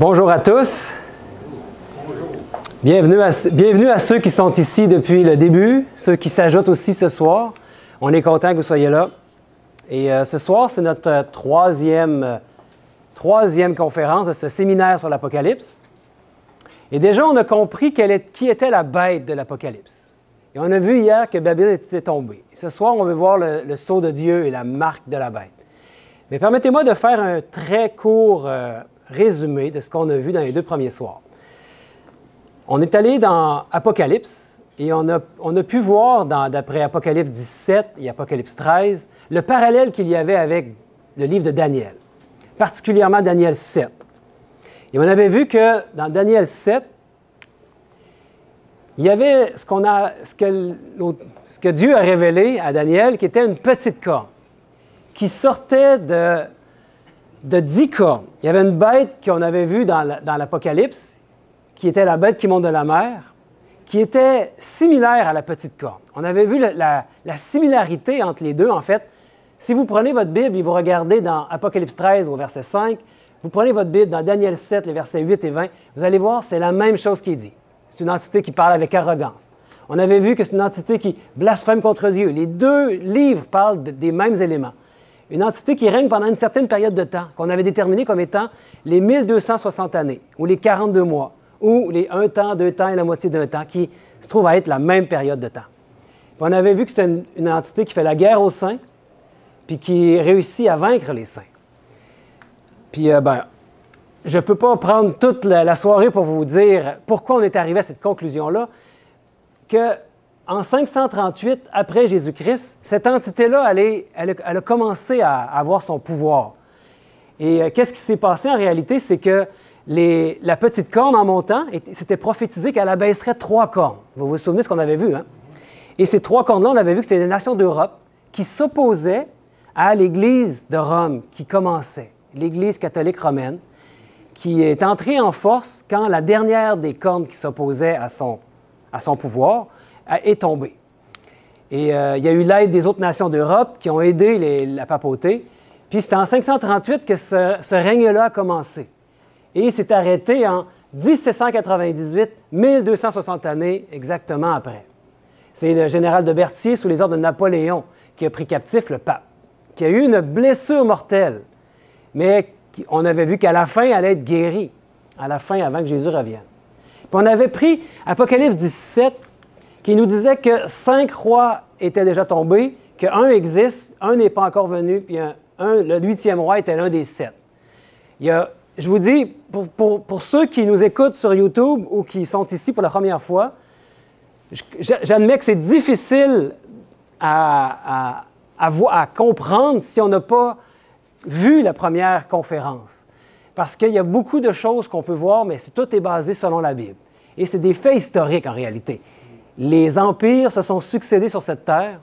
Bonjour à tous. Bienvenue à ceux qui sont ici depuis le début, ceux qui s'ajoutent aussi ce soir. On est content que vous soyez là. Et ce soir, c'est notre troisième conférence de ce séminaire sur l'Apocalypse. Et déjà, on a compris qui était la bête de l'Apocalypse. Et on a vu hier que Babylone était tombée. Et ce soir, on veut voir le sceau de Dieu et la marque de la bête. Mais permettez-moi de faire un très court résumé de ce qu'on a vu dans les deux premiers soirs. On est allé dans Apocalypse et on a pu voir, d'après Apocalypse 17 et Apocalypse 13, le parallèle qu'il y avait avec le livre de Daniel, particulièrement Daniel 7. Et on avait vu que dans Daniel 7, il y avait ce que Dieu a révélé à Daniel, qui était une petite corne, qui sortait de 10 cornes. Il y avait une bête qu'on avait vue dans l'Apocalypse, qui était la bête qui monte de la mer, qui était similaire à la petite corne. On avait vu la similarité entre les deux. En fait, si vous prenez votre Bible et vous regardez dans Apocalypse 13 au verset 5, vous prenez votre Bible dans Daniel 7, les versets 8 et 20, vous allez voir, c'est la même chose qui est dit. C'est une entité qui parle avec arrogance. On avait vu que c'est une entité qui blasphème contre Dieu. Les deux livres parlent des mêmes éléments. Une entité qui règne pendant une certaine période de temps, qu'on avait déterminée comme étant les 1260 années, ou les 42 mois, ou les 1 temps, 2 temps et la moitié d'un temps, qui se trouve à être la même période de temps. Puis on avait vu que c'était une entité qui fait la guerre aux saints, puis qui réussit à vaincre les saints. Puis, je ne peux pas prendre toute la soirée pour vous dire pourquoi on est arrivé à cette conclusion-là, qu'en 538, après Jésus-Christ, cette entité-là, elle a commencé à avoir son pouvoir. Et qu'est-ce qui s'est passé en réalité? C'est que la petite corne en montant, c'était prophétisé qu'elle abaisserait 3 cornes. Vous vous souvenez de ce qu'on avait vu, hein? Et ces 3 cornes-là, on avait vu que c'était des nations d'Europe qui s'opposaient à l'Église de Rome qui commençait, l'Église catholique romaine, qui est entrée en force quand la dernière des cornes qui s'opposaient à son pouvoir est tombée. Et il y a eu l'aide des autres nations d'Europe qui ont aidé la papauté. Puis c'est en 538 que ce règne-là a commencé. Et il s'est arrêté en 1798, 1260 années exactement après. C'est le général de Berthier, sous les ordres de Napoléon, qui a pris captif le pape, qui a eu une blessure mortelle, mais on avait vu qu'à la fin, elle allait être guérie, à la fin, avant que Jésus revienne. Puis on avait pris Apocalypse 17, qui nous disait que 5 rois étaient déjà tombés, qu'un existe, un n'est pas encore venu, puis le 8e roi était l'un des 7. Je vous dis, pour ceux qui nous écoutent sur YouTube ou qui sont ici pour la première fois, j'admets que c'est difficile à comprendre si on n'a pas vu la première conférence. Parce qu'il y a beaucoup de choses qu'on peut voir, mais tout est basé selon la Bible. Et c'est des faits historiques en réalité. Les empires se sont succédés sur cette terre.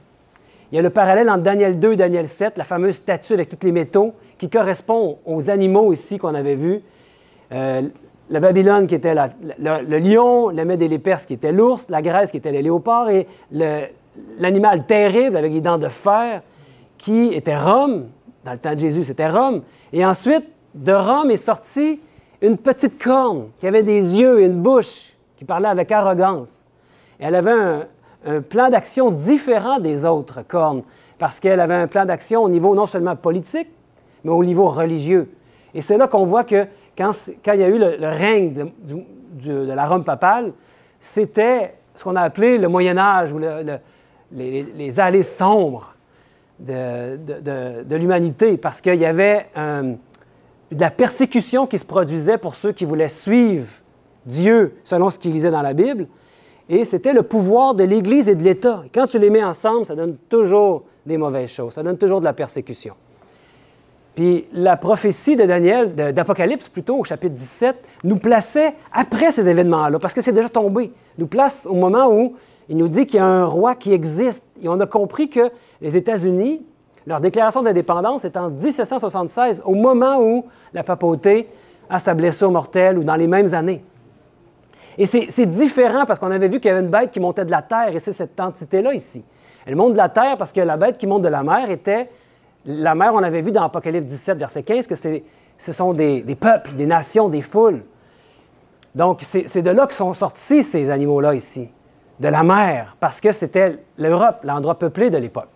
Il y a le parallèle entre Daniel 2 et Daniel 7, la fameuse statue avec tous les métaux, qui correspond aux animaux ici qu'on avait vus. La Babylone qui était le lion, le Mède et les Perses qui était l'ours, la Grèce qui était le léopard, et l'animal terrible avec les dents de fer qui était Rome. Dans le temps de Jésus, c'était Rome. Et ensuite, de Rome est sortie une petite corne qui avait des yeux et une bouche, qui parlait avec arrogance. Et elle avait un plan d'action différent des autres cornes, parce qu'elle avait un plan d'action au niveau non seulement politique, mais au niveau religieux. Et c'est là qu'on voit que quand il y a eu le règne de la Rome papale, c'était ce qu'on a appelé le Moyen Âge, ou les allées sombres de l'humanité, parce qu'il y avait de la persécution qui se produisait pour ceux qui voulaient suivre Dieu selon ce qu'ils lisaient dans la Bible, et c'était le pouvoir de l'Église et de l'État. Et quand tu les mets ensemble, ça donne toujours des mauvaises choses, ça donne toujours de la persécution. Puis la prophétie de Daniel, d'Apocalypse plutôt, au chapitre 17, nous plaçait après ces événements-là, parce que c'est déjà tombé, nous place au moment où il nous dit qu'il y a un roi qui existe. Et on a compris que les États-Unis, leur déclaration d'indépendance est en 1776, au moment où la papauté a sa blessure mortelle, ou dans les mêmes années. Et c'est différent parce qu'on avait vu qu'il y avait une bête qui montait de la terre, et c'est cette entité-là ici. Elle monte de la terre parce que la bête qui monte de la mer était... La mer, on avait vu dans Apocalypse 17, verset 15, que ce sont des peuples, des nations, des foules. Donc, c'est de là que sont sortis ces animaux-là ici, de la mer, parce que c'était l'Europe, l'endroit peuplé de l'époque.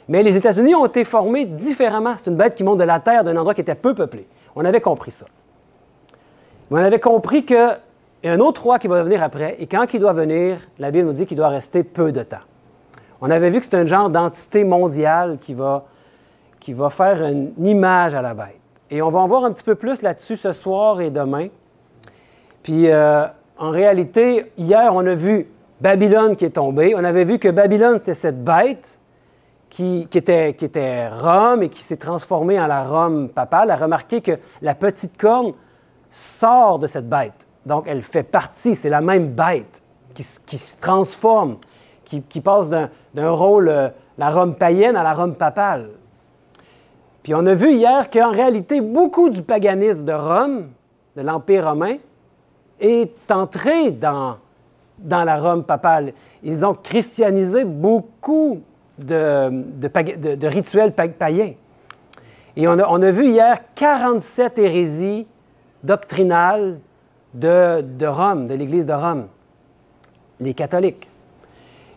Mais les États-Unis ont été formés différemment. C'est une bête qui monte de la terre d'un endroit qui était peu peuplé. On avait compris ça. Mais on avait compris qu'il y a un autre roi qui va venir après, et quand il doit venir, la Bible nous dit qu'il doit rester peu de temps. On avait vu que c'est un genre d'entité mondiale qui va faire une image à la bête. Et on va en voir un petit peu plus là-dessus ce soir et demain. Puis, en réalité, hier, on a vu Babylone qui est tombée. On avait vu que Babylone, c'était cette bête qui était Rome et qui s'est transformée en la Rome papale. A remarqué que la petite corne sort de cette bête. Donc, elle fait partie, c'est la même bête qui se transforme, qui passe d'un rôle, la Rome païenne à la Rome papale. Puis on a vu hier qu'en réalité, beaucoup du paganisme de Rome, de l'Empire romain, est entré dans la Rome papale. Ils ont christianisé beaucoup de rituels païens. Et on a vu hier 47 hérésies doctrinales de Rome, de l'Église de Rome, les catholiques.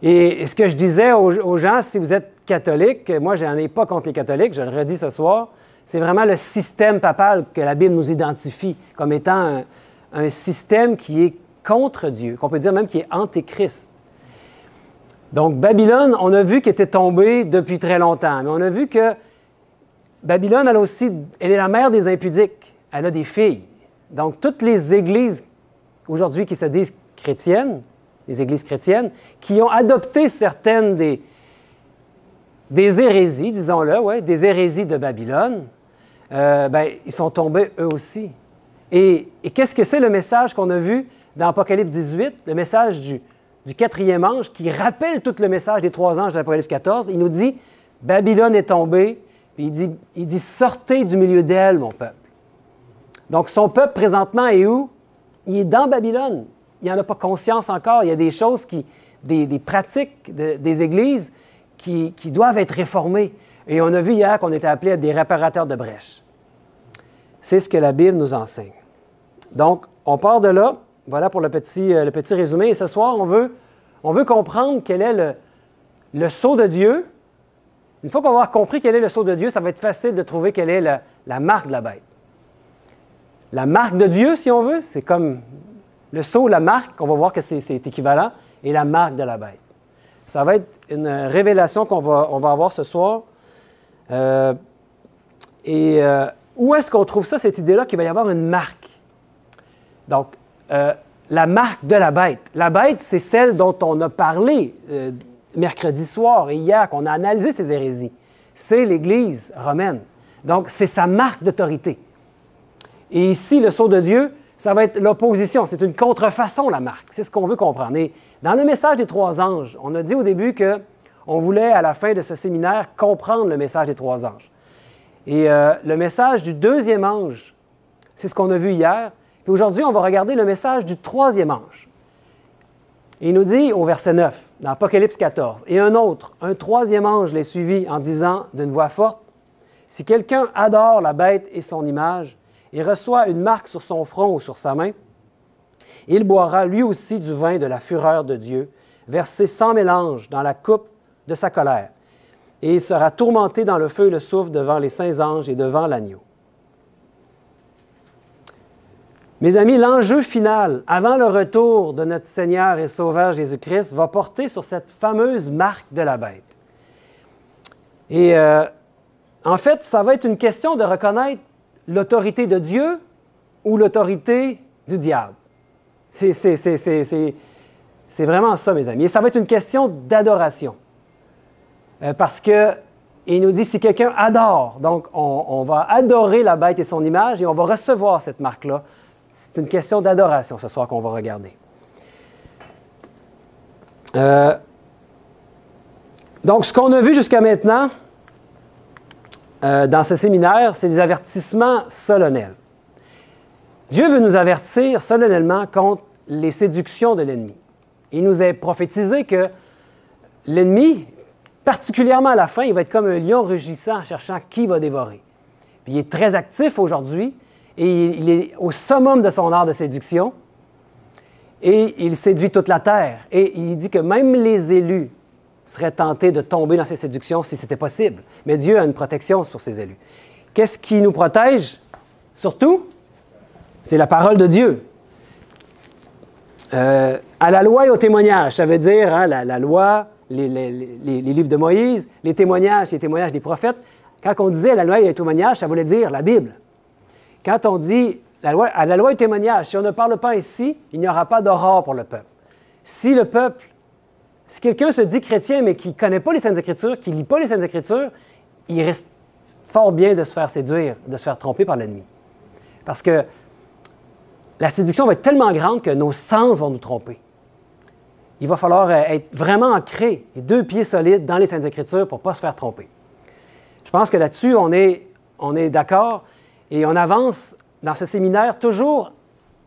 Et ce que je disais aux gens, si vous êtes catholique, moi je n'en ai pas contre les catholiques, je le redis ce soir, c'est vraiment le système papal que la Bible nous identifie comme étant un système qui est contre Dieu, qu'on peut dire même qui est antéchrist. Donc Babylone, on a vu qu'elle était tombée depuis très longtemps, mais on a vu que Babylone, elle est la mère des impudiques, elle a des filles. Donc toutes les églises aujourd'hui qui se disent chrétiennes, les églises chrétiennes, qui ont adopté certaines des hérésies, disons-le, ouais, des hérésies de Babylone, ils sont tombés eux aussi. Et qu'est-ce que c'est le message qu'on a vu dans Apocalypse 18, le message du quatrième ange qui rappelle tout le message des trois anges d'Apocalypse 14? Il nous dit, Babylone est tombée, puis il dit, sortez du milieu d'elle, mon peuple. Donc son peuple présentement est où? Il est dans Babylone. Il n'en a pas conscience encore. Il y a des choses, des pratiques des églises qui doivent être réformées. Et on a vu hier qu'on était appelés à des réparateurs de brèches. C'est ce que la Bible nous enseigne. Donc, on part de là. Voilà pour le petit résumé. Et ce soir, on veut comprendre quel est le sceau de Dieu. Une fois qu'on va avoir compris quel est le sceau de Dieu, ça va être facile de trouver quelle est la marque de la bête. La marque de Dieu, si on veut, c'est comme le sceau, la marque, on va voir que c'est équivalent, et la marque de la bête. Ça va être une révélation on va avoir ce soir. Où est-ce qu'on trouve ça, cette idée-là, qu'il va y avoir une marque? Donc, la marque de la bête. La bête, c'est celle dont on a parlé mercredi soir et hier, qu'on a analysé ces hérésies. C'est l'Église romaine. Donc, c'est sa marque d'autorité. Et ici, le sceau de Dieu, ça va être l'opposition. C'est une contrefaçon, la marque. C'est ce qu'on veut comprendre. Et dans le message des trois anges, on a dit au début qu'on voulait, à la fin de ce séminaire, comprendre le message des trois anges. Et le message du deuxième ange, c'est ce qu'on a vu hier. Puis aujourd'hui, on va regarder le message du troisième ange. Et il nous dit au verset 9, dans Apocalypse 14, « Et un troisième ange les suivit en disant d'une voix forte, « Si quelqu'un adore la bête et son image, et reçoit une marque sur son front ou sur sa main, il boira lui aussi du vin de la fureur de Dieu, versé sans mélange dans la coupe de sa colère, et il sera tourmenté dans le feu et le soufre devant les saints anges et devant l'agneau. » Mes amis, l'enjeu final, avant le retour de notre Seigneur et Sauveur Jésus-Christ, va porter sur cette fameuse marque de la bête. Et en fait, ça va être une question de reconnaître l'autorité de Dieu ou l'autorité du diable. C'est vraiment ça, mes amis. Et ça va être une question d'adoration. Parce qu'il nous dit, si quelqu'un adore, donc on va adorer la bête et son image et on va recevoir cette marque-là. C'est une question d'adoration ce soir qu'on va regarder. Donc, ce qu'on a vu jusqu'à maintenant dans ce séminaire, c'est des avertissements solennels. Dieu veut nous avertir solennellement contre les séductions de l'ennemi. Il nous a prophétisé que l'ennemi, particulièrement à la fin, il va être comme un lion rugissant, cherchant qui va dévorer. Puis il est très actif aujourd'hui, et il est au summum de son art de séduction et il séduit toute la terre. Et il dit que même les élus seraient tentés de tomber dans ces séductions si c'était possible. Mais Dieu a une protection sur ses élus. Qu'est-ce qui nous protège? Surtout, c'est la parole de Dieu. À la loi et au témoignage, ça veut dire hein, la loi, les livres de Moïse, les témoignages des prophètes. Quand on disait la loi et le témoignage, ça voulait dire la Bible. Quand on dit à la loi et le témoignage, si on ne parle pas ainsi, il n'y aura pas d'aurore pour le peuple. Si quelqu'un se dit chrétien, mais qui ne connaît pas les Saintes Écritures, qui ne lit pas les Saintes Écritures, il risque fort bien de se faire séduire, de se faire tromper par l'ennemi. Parce que la séduction va être tellement grande que nos sens vont nous tromper. Il va falloir être vraiment ancré, les 2 pieds solides dans les Saintes Écritures pour ne pas se faire tromper. Je pense que là-dessus, on est d'accord et on avance dans ce séminaire toujours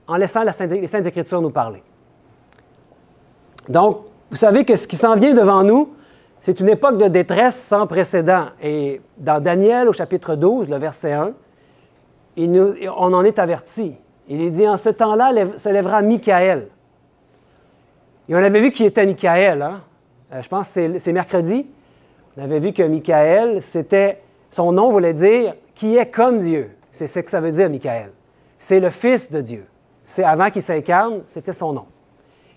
en laissant les Saintes Écritures nous parler. Donc, vous savez que ce qui s'en vient devant nous, c'est une époque de détresse sans précédent. Et dans Daniel, au chapitre 12, le verset 1, on en est averti. Il est dit, en ce temps-là, se lèvera Michaël. Et on avait vu qui était Michaël. Hein? Je pense que c'est mercredi. On avait vu que Michaël, son nom voulait dire « qui est comme Dieu ». C'est ce que ça veut dire, Michaël. C'est le Fils de Dieu. Avant qu'il s'incarne, c'était son nom.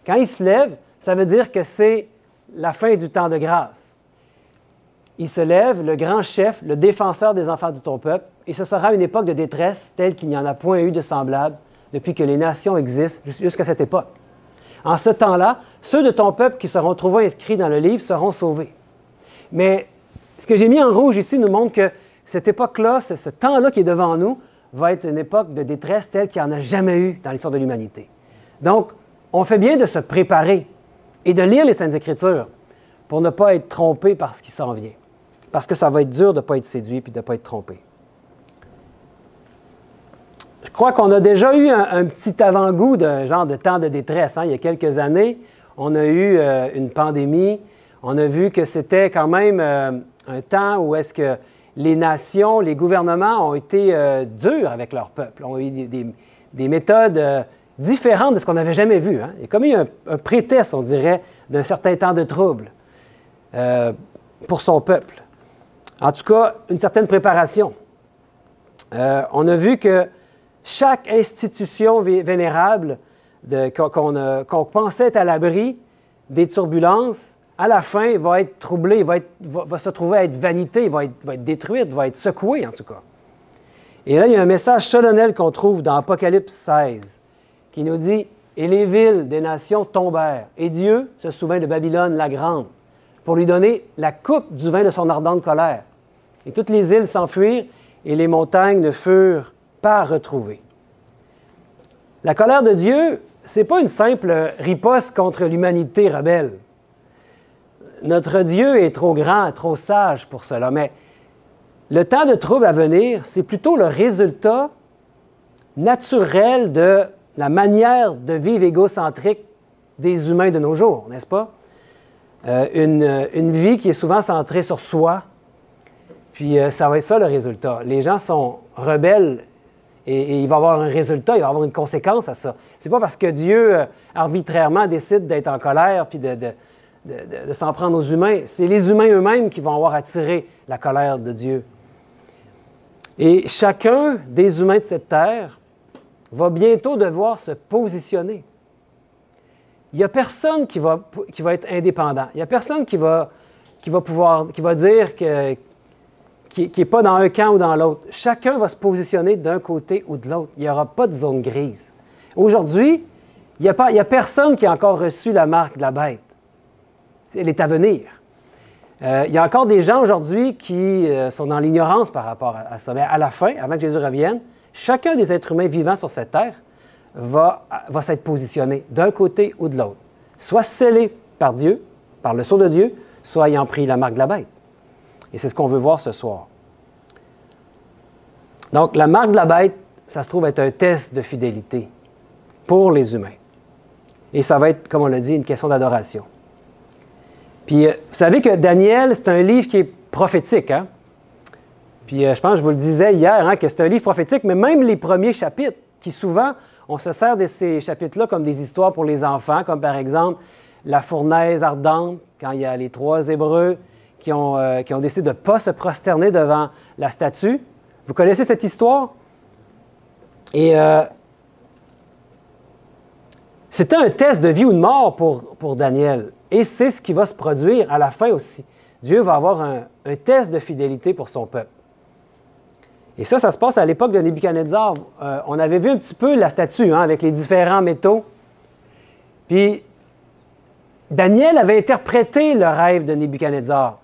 Quand il se lève, ça veut dire que c'est la fin du temps de grâce. Il se lève, le grand chef, le défenseur des enfants de ton peuple, et ce sera une époque de détresse telle qu'il n'y en a point eu de semblable depuis que les nations existent jusqu'à cette époque. En ce temps-là, ceux de ton peuple qui seront trouvés inscrits dans le livre seront sauvés. Mais ce que j'ai mis en rouge ici nous montre que cette époque-là, ce temps-là qui est devant nous, va être une époque de détresse telle qu'il n'y en a jamais eu dans l'histoire de l'humanité. Donc, on fait bien de se préparer et de lire les Saintes Écritures pour ne pas être trompé par ce qui s'en vient. Parce que ça va être dur de ne pas être séduit et de ne pas être trompé. Je crois qu'on a déjà eu un petit avant-goût de genre de temps de détresse. Hein? Il y a quelques années, on a eu une pandémie. On a vu que c'était quand même un temps où est-ce que les nations, les gouvernements ont été durs avec leur peuple, ont eu des méthodes différentes de ce qu'on n'avait jamais vu. Hein? Il y a comme eu un prétexte, on dirait, d'un certain temps de trouble pour son peuple. En tout cas, une certaine préparation. On a vu que chaque institution vénérable qu'on pensait être à l'abri des turbulences, à la fin, va être troublée, va se trouver à être vanité, va être détruite, va être secouée en tout cas. Et là, il y a un message solennel qu'on trouve dans Apocalypse 16 qui nous dit « Et les villes des nations tombèrent, et Dieu se souvint de Babylone la grande, pour lui donner la coupe du vin de son ardente colère. Et toutes les îles s'enfuirent, et les montagnes ne furent pas retrouvées. » La colère de Dieu, ce n'est pas une simple riposte contre l'humanité rebelle. Notre Dieu est trop grand, trop sage pour cela, mais le temps de trouble à venir, c'est plutôt le résultat naturel de la manière de vivre égocentrique des humains de nos jours, n'est-ce pas? Une vie qui est souvent centrée sur soi, puis ça va être ça le résultat. Les gens sont rebelles et il va y avoir un résultat, il va y avoir une conséquence à ça. C'est pas parce que Dieu arbitrairement décide d'être en colère puis de s'en prendre aux humains. C'est les humains eux-mêmes qui vont avoir attiré la colère de Dieu. Et chacun des humains de cette terre va bientôt devoir se positionner. Il n'y a personne qui va être indépendant. Il n'y a personne qui va dire qui n'est pas dans un camp ou dans l'autre. Chacun va se positionner d'un côté ou de l'autre. Il n'y aura pas de zone grise. Aujourd'hui, il n'y a personne qui a encore reçu la marque de la bête. Elle est à venir. Il y a encore des gens aujourd'hui qui sont dans l'ignorance par rapport à ça. Mais à la fin, avant que Jésus revienne, chacun des êtres humains vivants sur cette terre va s'être positionné d'un côté ou de l'autre. Soit scellé par Dieu, par le sceau de Dieu, soit ayant pris la marque de la bête. Et c'est ce qu'on veut voir ce soir. Donc, la marque de la bête, ça se trouve être un test de fidélité pour les humains. Et ça va être, comme on l'a dit, une question d'adoration. Puis, vous savez que Daniel, c'est un livre qui est prophétique, hein? Puis je pense que je vous le disais hier, hein, que c'est un livre prophétique, mais même les premiers chapitres, qui souvent, on se sert de ces chapitres-là comme des histoires pour les enfants, comme par exemple la fournaise ardente, quand il y a les 3 Hébreux qui ont décidé de ne pas se prosterner devant la statue. Vous connaissez cette histoire? Et c'était un test de vie ou de mort pour Daniel. Et c'est ce qui va se produire à la fin aussi. Dieu va avoir un test de fidélité pour son peuple. Et ça se passe à l'époque de Nebuchadnezzar. On avait vu un petit peu la statue, hein, avec les différents métaux. Puis, Daniel avait interprété le rêve de Nebuchadnezzar.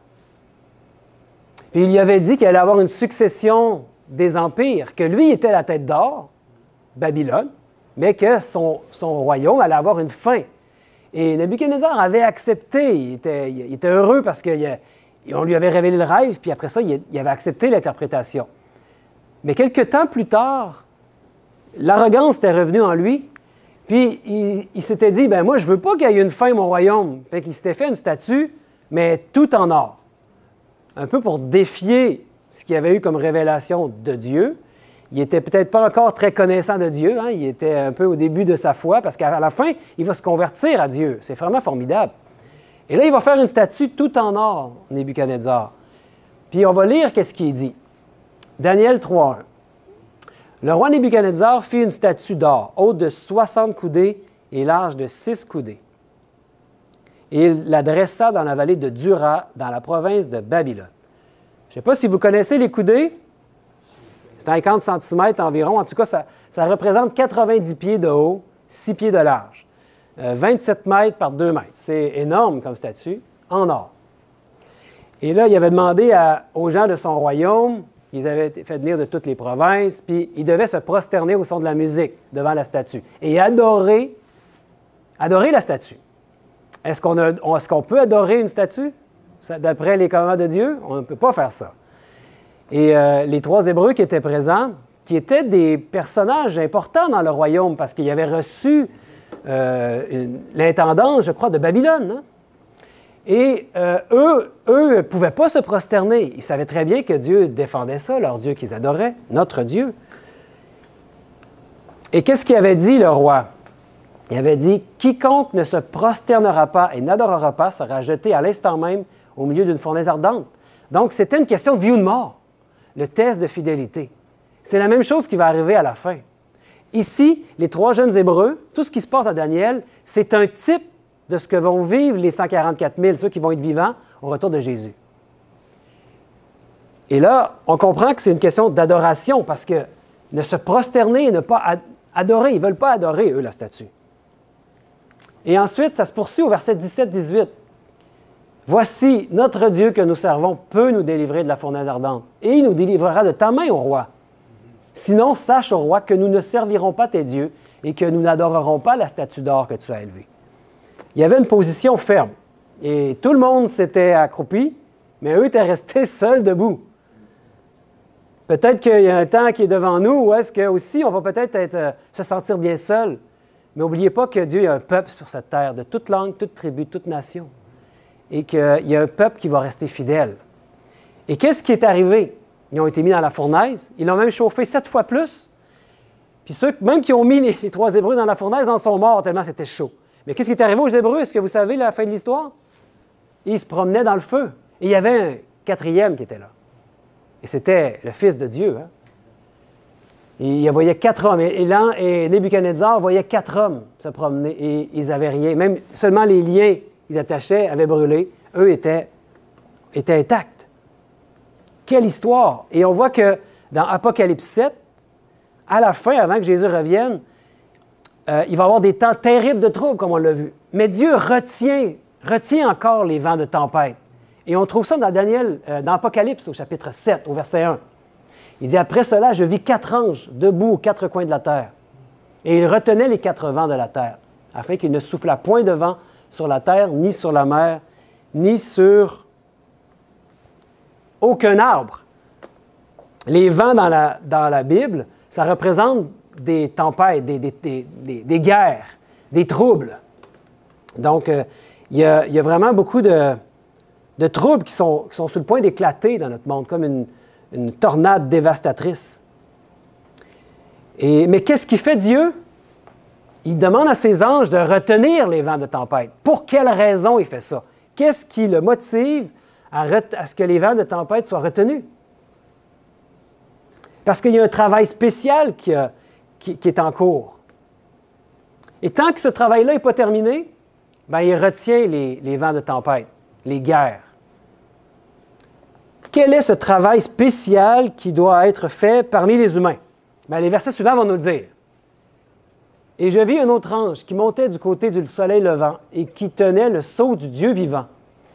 Puis, il lui avait dit qu'il allait avoir une succession des empires, que lui était la tête d'or, Babylone, mais que son royaume allait avoir une fin. Et Nebuchadnezzar avait accepté. Il était heureux parce qu'on lui avait révélé le rêve, puis après ça, il avait accepté l'interprétation. Mais quelques temps plus tard, l'arrogance était revenue en lui, puis il s'était dit, ben moi, je ne veux pas qu'il y ait une fin, mon royaume. Fait qu'il s'était fait une statue, mais tout en or. Un peu pour défier ce qu'il y avait eu comme révélation de Dieu. Il n'était peut-être pas encore très connaissant de Dieu, hein? Il était un peu au début de sa foi, parce qu'à la fin, il va se convertir à Dieu. C'est vraiment formidable. Et là, il va faire une statue tout en or, Nebuchadnezzar. Puis on va lire qu'est-ce qu'il dit. Daniel 3.1. Le roi Nebuchadnezzar fit une statue d'or, haute de 60 coudées et large de 6 coudées. Et il la dressa dans la vallée de Dura, dans la province de Babylone. Je ne sais pas si vous connaissez les coudées. 50 cm environ. En tout cas, ça représente 90 pieds de haut, 6 pieds de large. 27 mètres par 2 mètres. C'est énorme comme statue, en or. Et là, il avait demandé aux gens de son royaume, ils avaient été fait venir de toutes les provinces, puis ils devaient se prosterner au son de la musique devant la statue et adorer la statue. Est-ce qu'on peut adorer une statue? D'après les commandements de Dieu, on ne peut pas faire ça. Et les 3 Hébreux qui étaient présents, qui étaient des personnages importants dans le royaume parce qu'ils avaient reçu l'intendance, je crois, de Babylone. Hein? Et eux ne pouvaient pas se prosterner. Ils savaient très bien que Dieu défendait ça, leur Dieu qu'ils adoraient, notre Dieu. Et qu'est-ce qu'il avait dit, le roi? Il avait dit, « Quiconque ne se prosternera pas et n'adorera pas sera jeté à l'instant même au milieu d'une fournaise ardente. » Donc, c'était une question de vie ou de mort, le test de fidélité. C'est la même chose qui va arriver à la fin. Ici, les 3 jeunes Hébreux, tout ce qui se passe à Daniel, c'est un type de ce que vont vivre les 144 000, ceux qui vont être vivants au retour de Jésus. Et là, on comprend que c'est une question d'adoration, parce que ne se prosterner et ne pas adorer, ils ne veulent pas adorer, eux, la statue. Et ensuite, ça se poursuit au verset 17-18. « Voici, notre Dieu que nous servons peut nous délivrer de la fournaise ardente, et il nous délivrera de ta main, ô roi. Sinon, sache, ô roi, que nous ne servirons pas tes dieux et que nous n'adorerons pas la statue d'or que tu as élevée. » Il y avait une position ferme, et tout le monde s'était accroupi, mais eux étaient restés seuls debout. Peut-être qu'il y a un temps qui est devant nous où est-ce que aussi on va peut-être se sentir bien seul, mais n'oubliez pas que Dieu a un peuple sur cette terre, de toute langue, toute tribu, toute nation, et qu'il y a un peuple qui va rester fidèle. Et qu'est-ce qui est arrivé? Ils ont été mis dans la fournaise, ils l'ont même chauffé 7 fois plus, puis ceux même qui ont mis les 3 Hébreux dans la fournaise en sont morts tellement c'était chaud. Mais qu'est-ce qui est arrivé aux Hébreux? Est-ce que vous savez la fin de l'histoire? Ils se promenaient dans le feu, et il y avait un 4e qui était là. Et c'était le Fils de Dieu. Hein? Et il voyait 4 hommes. Et Nebuchadnezzar voyait 4 hommes se promener et ils n'avaient rien. Même seulement les liens qu'ils attachaient avaient brûlé. Eux étaient intacts. Quelle histoire! Et on voit que dans Apocalypse 7, à la fin, avant que Jésus revienne, il va y avoir des temps terribles de troubles, comme on l'a vu. Mais Dieu retient encore les vents de tempête. Et on trouve ça dans dans Apocalypse, au chapitre 7, au verset 1. Il dit, « Après cela, je vis 4 anges debout aux 4 coins de la terre. Et ils retenaient les 4 vents de la terre, afin qu'il ne soufflât point de vent sur la terre, ni sur la mer, ni sur aucun arbre. » Les vents dans la Bible, ça représente des tempêtes, des guerres, des troubles. Donc, il y a vraiment beaucoup de troubles qui sont sur le point d'éclater dans notre monde, comme une tornade dévastatrice. Mais qu'est-ce qu'il fait Dieu? Il demande à ses anges de retenir les vents de tempête. Pour quelle raison il fait ça? Qu'est-ce qui le motive à ce que les vents de tempête soient retenus? Parce qu'il y a un travail spécial qui est en cours. Et tant que ce travail-là n'est pas terminé, bien, il retient les vents de tempête, les guerres. Quel est ce travail spécial qui doit être fait parmi les humains? Bien, les versets suivants vont nous le dire. « Et je vis un autre ange qui montait du côté du soleil levant et qui tenait le sceau du Dieu vivant.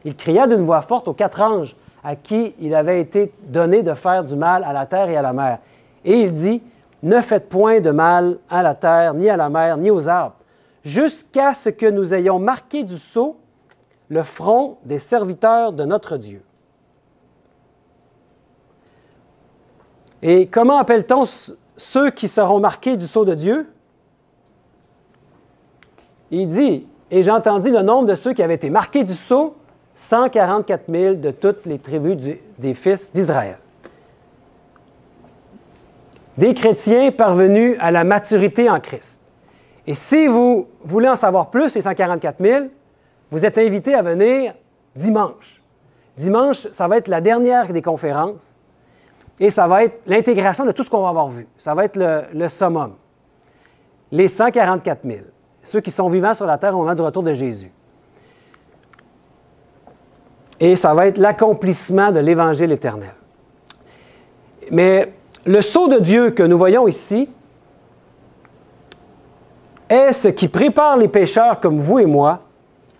Il cria d'une voix forte aux 4 anges à qui il avait été donné de faire du mal à la terre et à la mer. Et il dit, « Ne faites point de mal à la terre, ni à la mer, ni aux arbres, jusqu'à ce que nous ayons marqué du sceau le front des serviteurs de notre Dieu. » Et comment appelle-t-on ceux qui seront marqués du sceau de Dieu? Il dit, et j'ai entendu le nombre de ceux qui avaient été marqués du sceau, 144 000 de toutes les tribus des fils d'Israël. Des chrétiens parvenus à la maturité en Christ. Et si vous voulez en savoir plus, les 144 000, vous êtes invités à venir dimanche. Dimanche, ça va être la dernière des conférences et ça va être l'intégration de tout ce qu'on va avoir vu. Ça va être le summum. Les 144 000, ceux qui sont vivants sur la terre au moment du retour de Jésus. Et ça va être l'accomplissement de l'Évangile éternel. Mais le sceau de Dieu que nous voyons ici est ce qui prépare les pécheurs comme vous et moi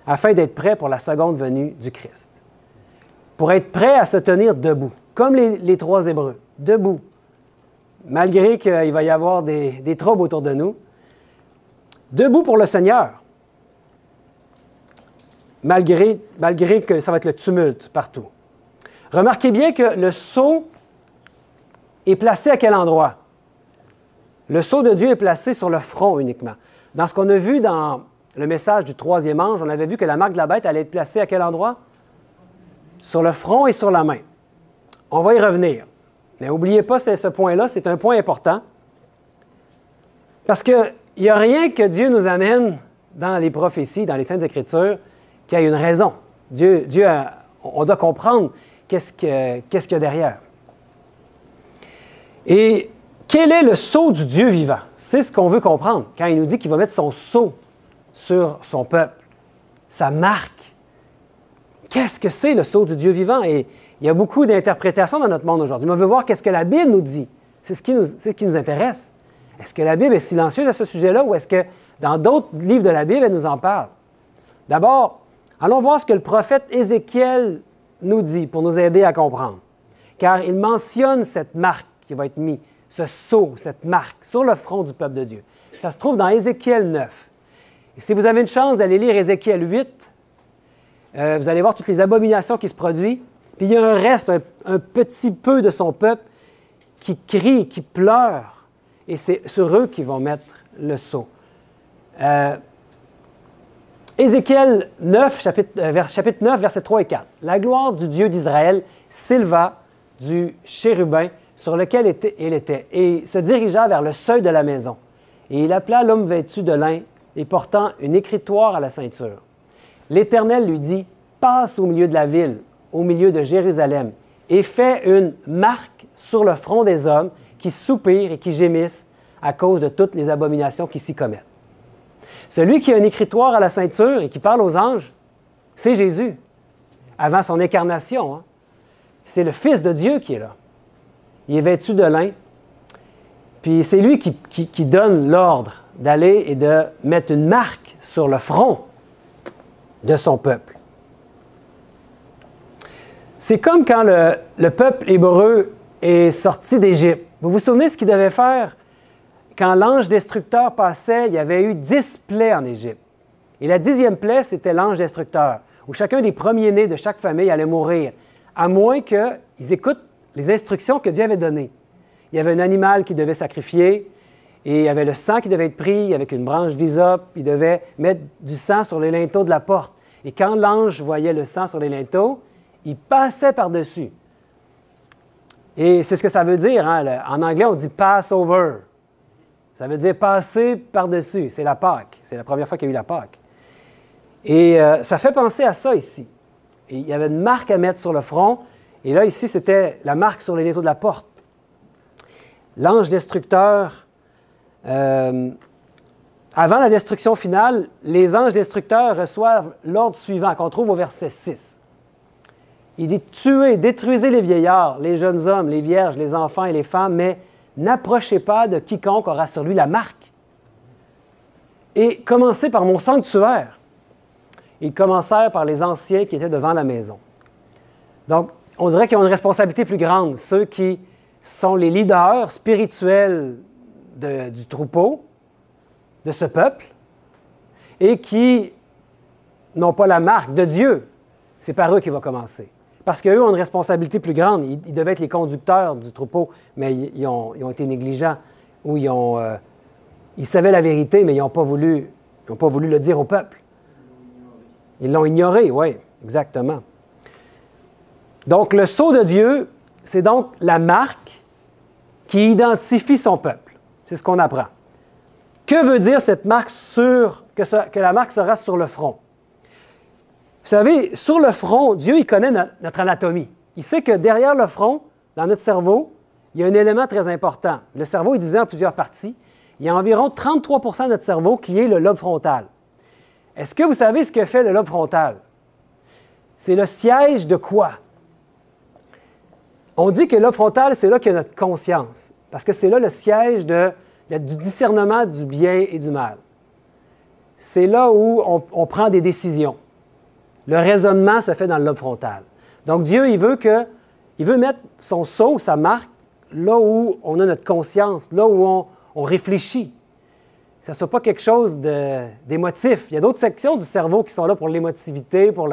afin d'être prêts pour la seconde venue du Christ. Pour être prêts à se tenir debout, comme les 3 Hébreux, debout, malgré qu'il va y avoir des troubles autour de nous, debout pour le Seigneur, malgré que ça va être le tumulte partout. Remarquez bien que le sceau est placé à quel endroit? Le sceau de Dieu est placé sur le front uniquement. Dans ce qu'on a vu dans le message du 3e ange, on avait vu que la marque de la bête allait être placée à quel endroit? Sur le front et sur la main. On va y revenir. Mais n'oubliez pas ce point-là, c'est un point important. Parce qu'il n'y a rien que Dieu nous amène dans les prophéties, dans les Saintes Écritures, qui a une raison. On doit comprendre qu'est-ce qu'il y a derrière. Et quel est le sceau du Dieu vivant? C'est ce qu'on veut comprendre quand il nous dit qu'il va mettre son sceau sur son peuple, sa marque. Qu'est-ce que c'est le sceau du Dieu vivant? Et il y a beaucoup d'interprétations dans notre monde aujourd'hui. Mais on veut voir qu'est-ce que la Bible nous dit. C'est ce qui nous intéresse. Est-ce que la Bible est silencieuse à ce sujet-là ou est-ce que dans d'autres livres de la Bible, elle nous en parle? D'abord, allons voir ce que le prophète Ézéchiel nous dit pour nous aider à comprendre. Car il mentionne cette marque qui va être mise, ce sceau, cette marque sur le front du peuple de Dieu. Ça se trouve dans Ézéchiel 9. Et si vous avez une chance d'aller lire Ézéchiel 8, vous allez voir toutes les abominations qui se produisent. Puis il y a un reste, un petit peu de son peuple qui crie, qui pleure. Et c'est sur eux qu'ils vont mettre le sceau. Ézéchiel 9, chapitre 9, versets 3 et 4. « La gloire du Dieu d'Israël s'éleva du chérubin sur lequel il était, et se dirigea vers le seuil de la maison. Et il appela l'homme vêtu de lin et portant une écritoire à la ceinture. L'Éternel lui dit, « Passe au milieu de la ville, au milieu de Jérusalem, et fais une marque sur le front des hommes qui soupirent et qui gémissent à cause de toutes les abominations qui s'y commettent. » Celui qui a une écritoire à la ceinture et qui parle aux anges, c'est Jésus, avant son incarnation. Hein? C'est le Fils de Dieu qui est là. Il est vêtu de lin, puis c'est lui qui donne l'ordre d'aller et de mettre une marque sur le front de son peuple. C'est comme quand le peuple hébreu est sorti d'Égypte. Vous vous souvenez ce qu'il devait faire? Quand l'ange destructeur passait, il y avait eu 10 plaies en Égypte. Et la 10e plaie, c'était l'ange destructeur, où chacun des premiers-nés de chaque famille allait mourir, à moins qu'ils écoutent les instructions que Dieu avait données. Il y avait un animal qui devait sacrifier, et il y avait le sang qui devait être pris avec une branche d'hysope. Il devait mettre du sang sur les linteaux de la porte. Et quand l'ange voyait le sang sur les linteaux, il passait par-dessus. Et c'est ce que ça veut dire. Hein? En anglais, on dit « Passover ». Ça veut dire « passer par-dessus ». C'est la Pâque. C'est la première fois qu'il y a eu la Pâque. Et ça fait penser à ça ici. Et il y avait une marque à mettre sur le front. Et là, ici, c'était la marque sur les linteaux de la porte. L'ange destructeur, avant la destruction finale, les anges destructeurs reçoivent l'ordre suivant qu'on trouve au verset 6. Il dit « Tuez, détruisez les vieillards, les jeunes hommes, les vierges, les enfants et les femmes, mais n'approchez pas de quiconque aura sur lui la marque. Et commencez par mon sanctuaire. » Ils commencèrent par les anciens qui étaient devant la maison. Donc, on dirait qu'ils ont une responsabilité plus grande, ceux qui sont les leaders spirituels du troupeau, de ce peuple, et qui n'ont pas la marque de Dieu. C'est par eux qu'il va commencer. Parce qu'eux ont une responsabilité plus grande. Ils devaient être les conducteurs du troupeau, mais ils ont été négligents, ou ils savaient la vérité, mais ils n'ont pas voulu le dire au peuple. Ils l'ont ignoré, oui, exactement. Donc, le sceau de Dieu, c'est donc la marque qui identifie son peuple. C'est ce qu'on apprend. Que veut dire cette marque que la marque sera sur le front? Vous savez, sur le front, Dieu, il connaît notre anatomie. Il sait que derrière le front, dans notre cerveau, il y a un élément très important. Le cerveau est divisé en plusieurs parties. Il y a environ 33 % de notre cerveau qui est le lobe frontal. Est-ce que vous savez ce que fait le lobe frontal? C'est le siège de quoi? On dit que le lobe frontal, c'est là qu'il y a notre conscience, parce que c'est là le siège du discernement du bien et du mal. C'est là où on prend des décisions. Le raisonnement se fait dans le lobe frontal. Donc Dieu, il veut mettre son sceau, sa marque, là où on a notre conscience, là où on réfléchit. Que ce ne soit pas quelque chose d'émotif. Il y a d'autres sections du cerveau qui sont là pour l'émotivité, pour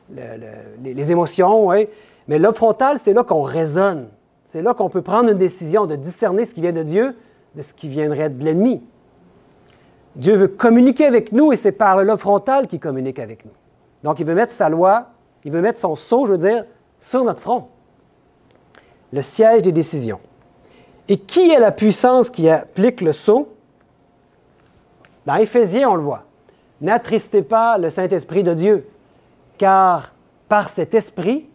les émotions, oui. Mais le lobe frontal, c'est là qu'on raisonne. C'est là qu'on peut prendre une décision de discerner ce qui vient de Dieu de ce qui viendrait de l'ennemi. Dieu veut communiquer avec nous et c'est par le lobe frontal qu'il communique avec nous. Donc, il veut mettre sa loi, il veut mettre son sceau, je veux dire, sur notre front. Le siège des décisions. Et qui est la puissance qui applique le sceau? Dans Éphésiens, on le voit. N'attristez pas le Saint-Esprit de Dieu, car par cet Esprit,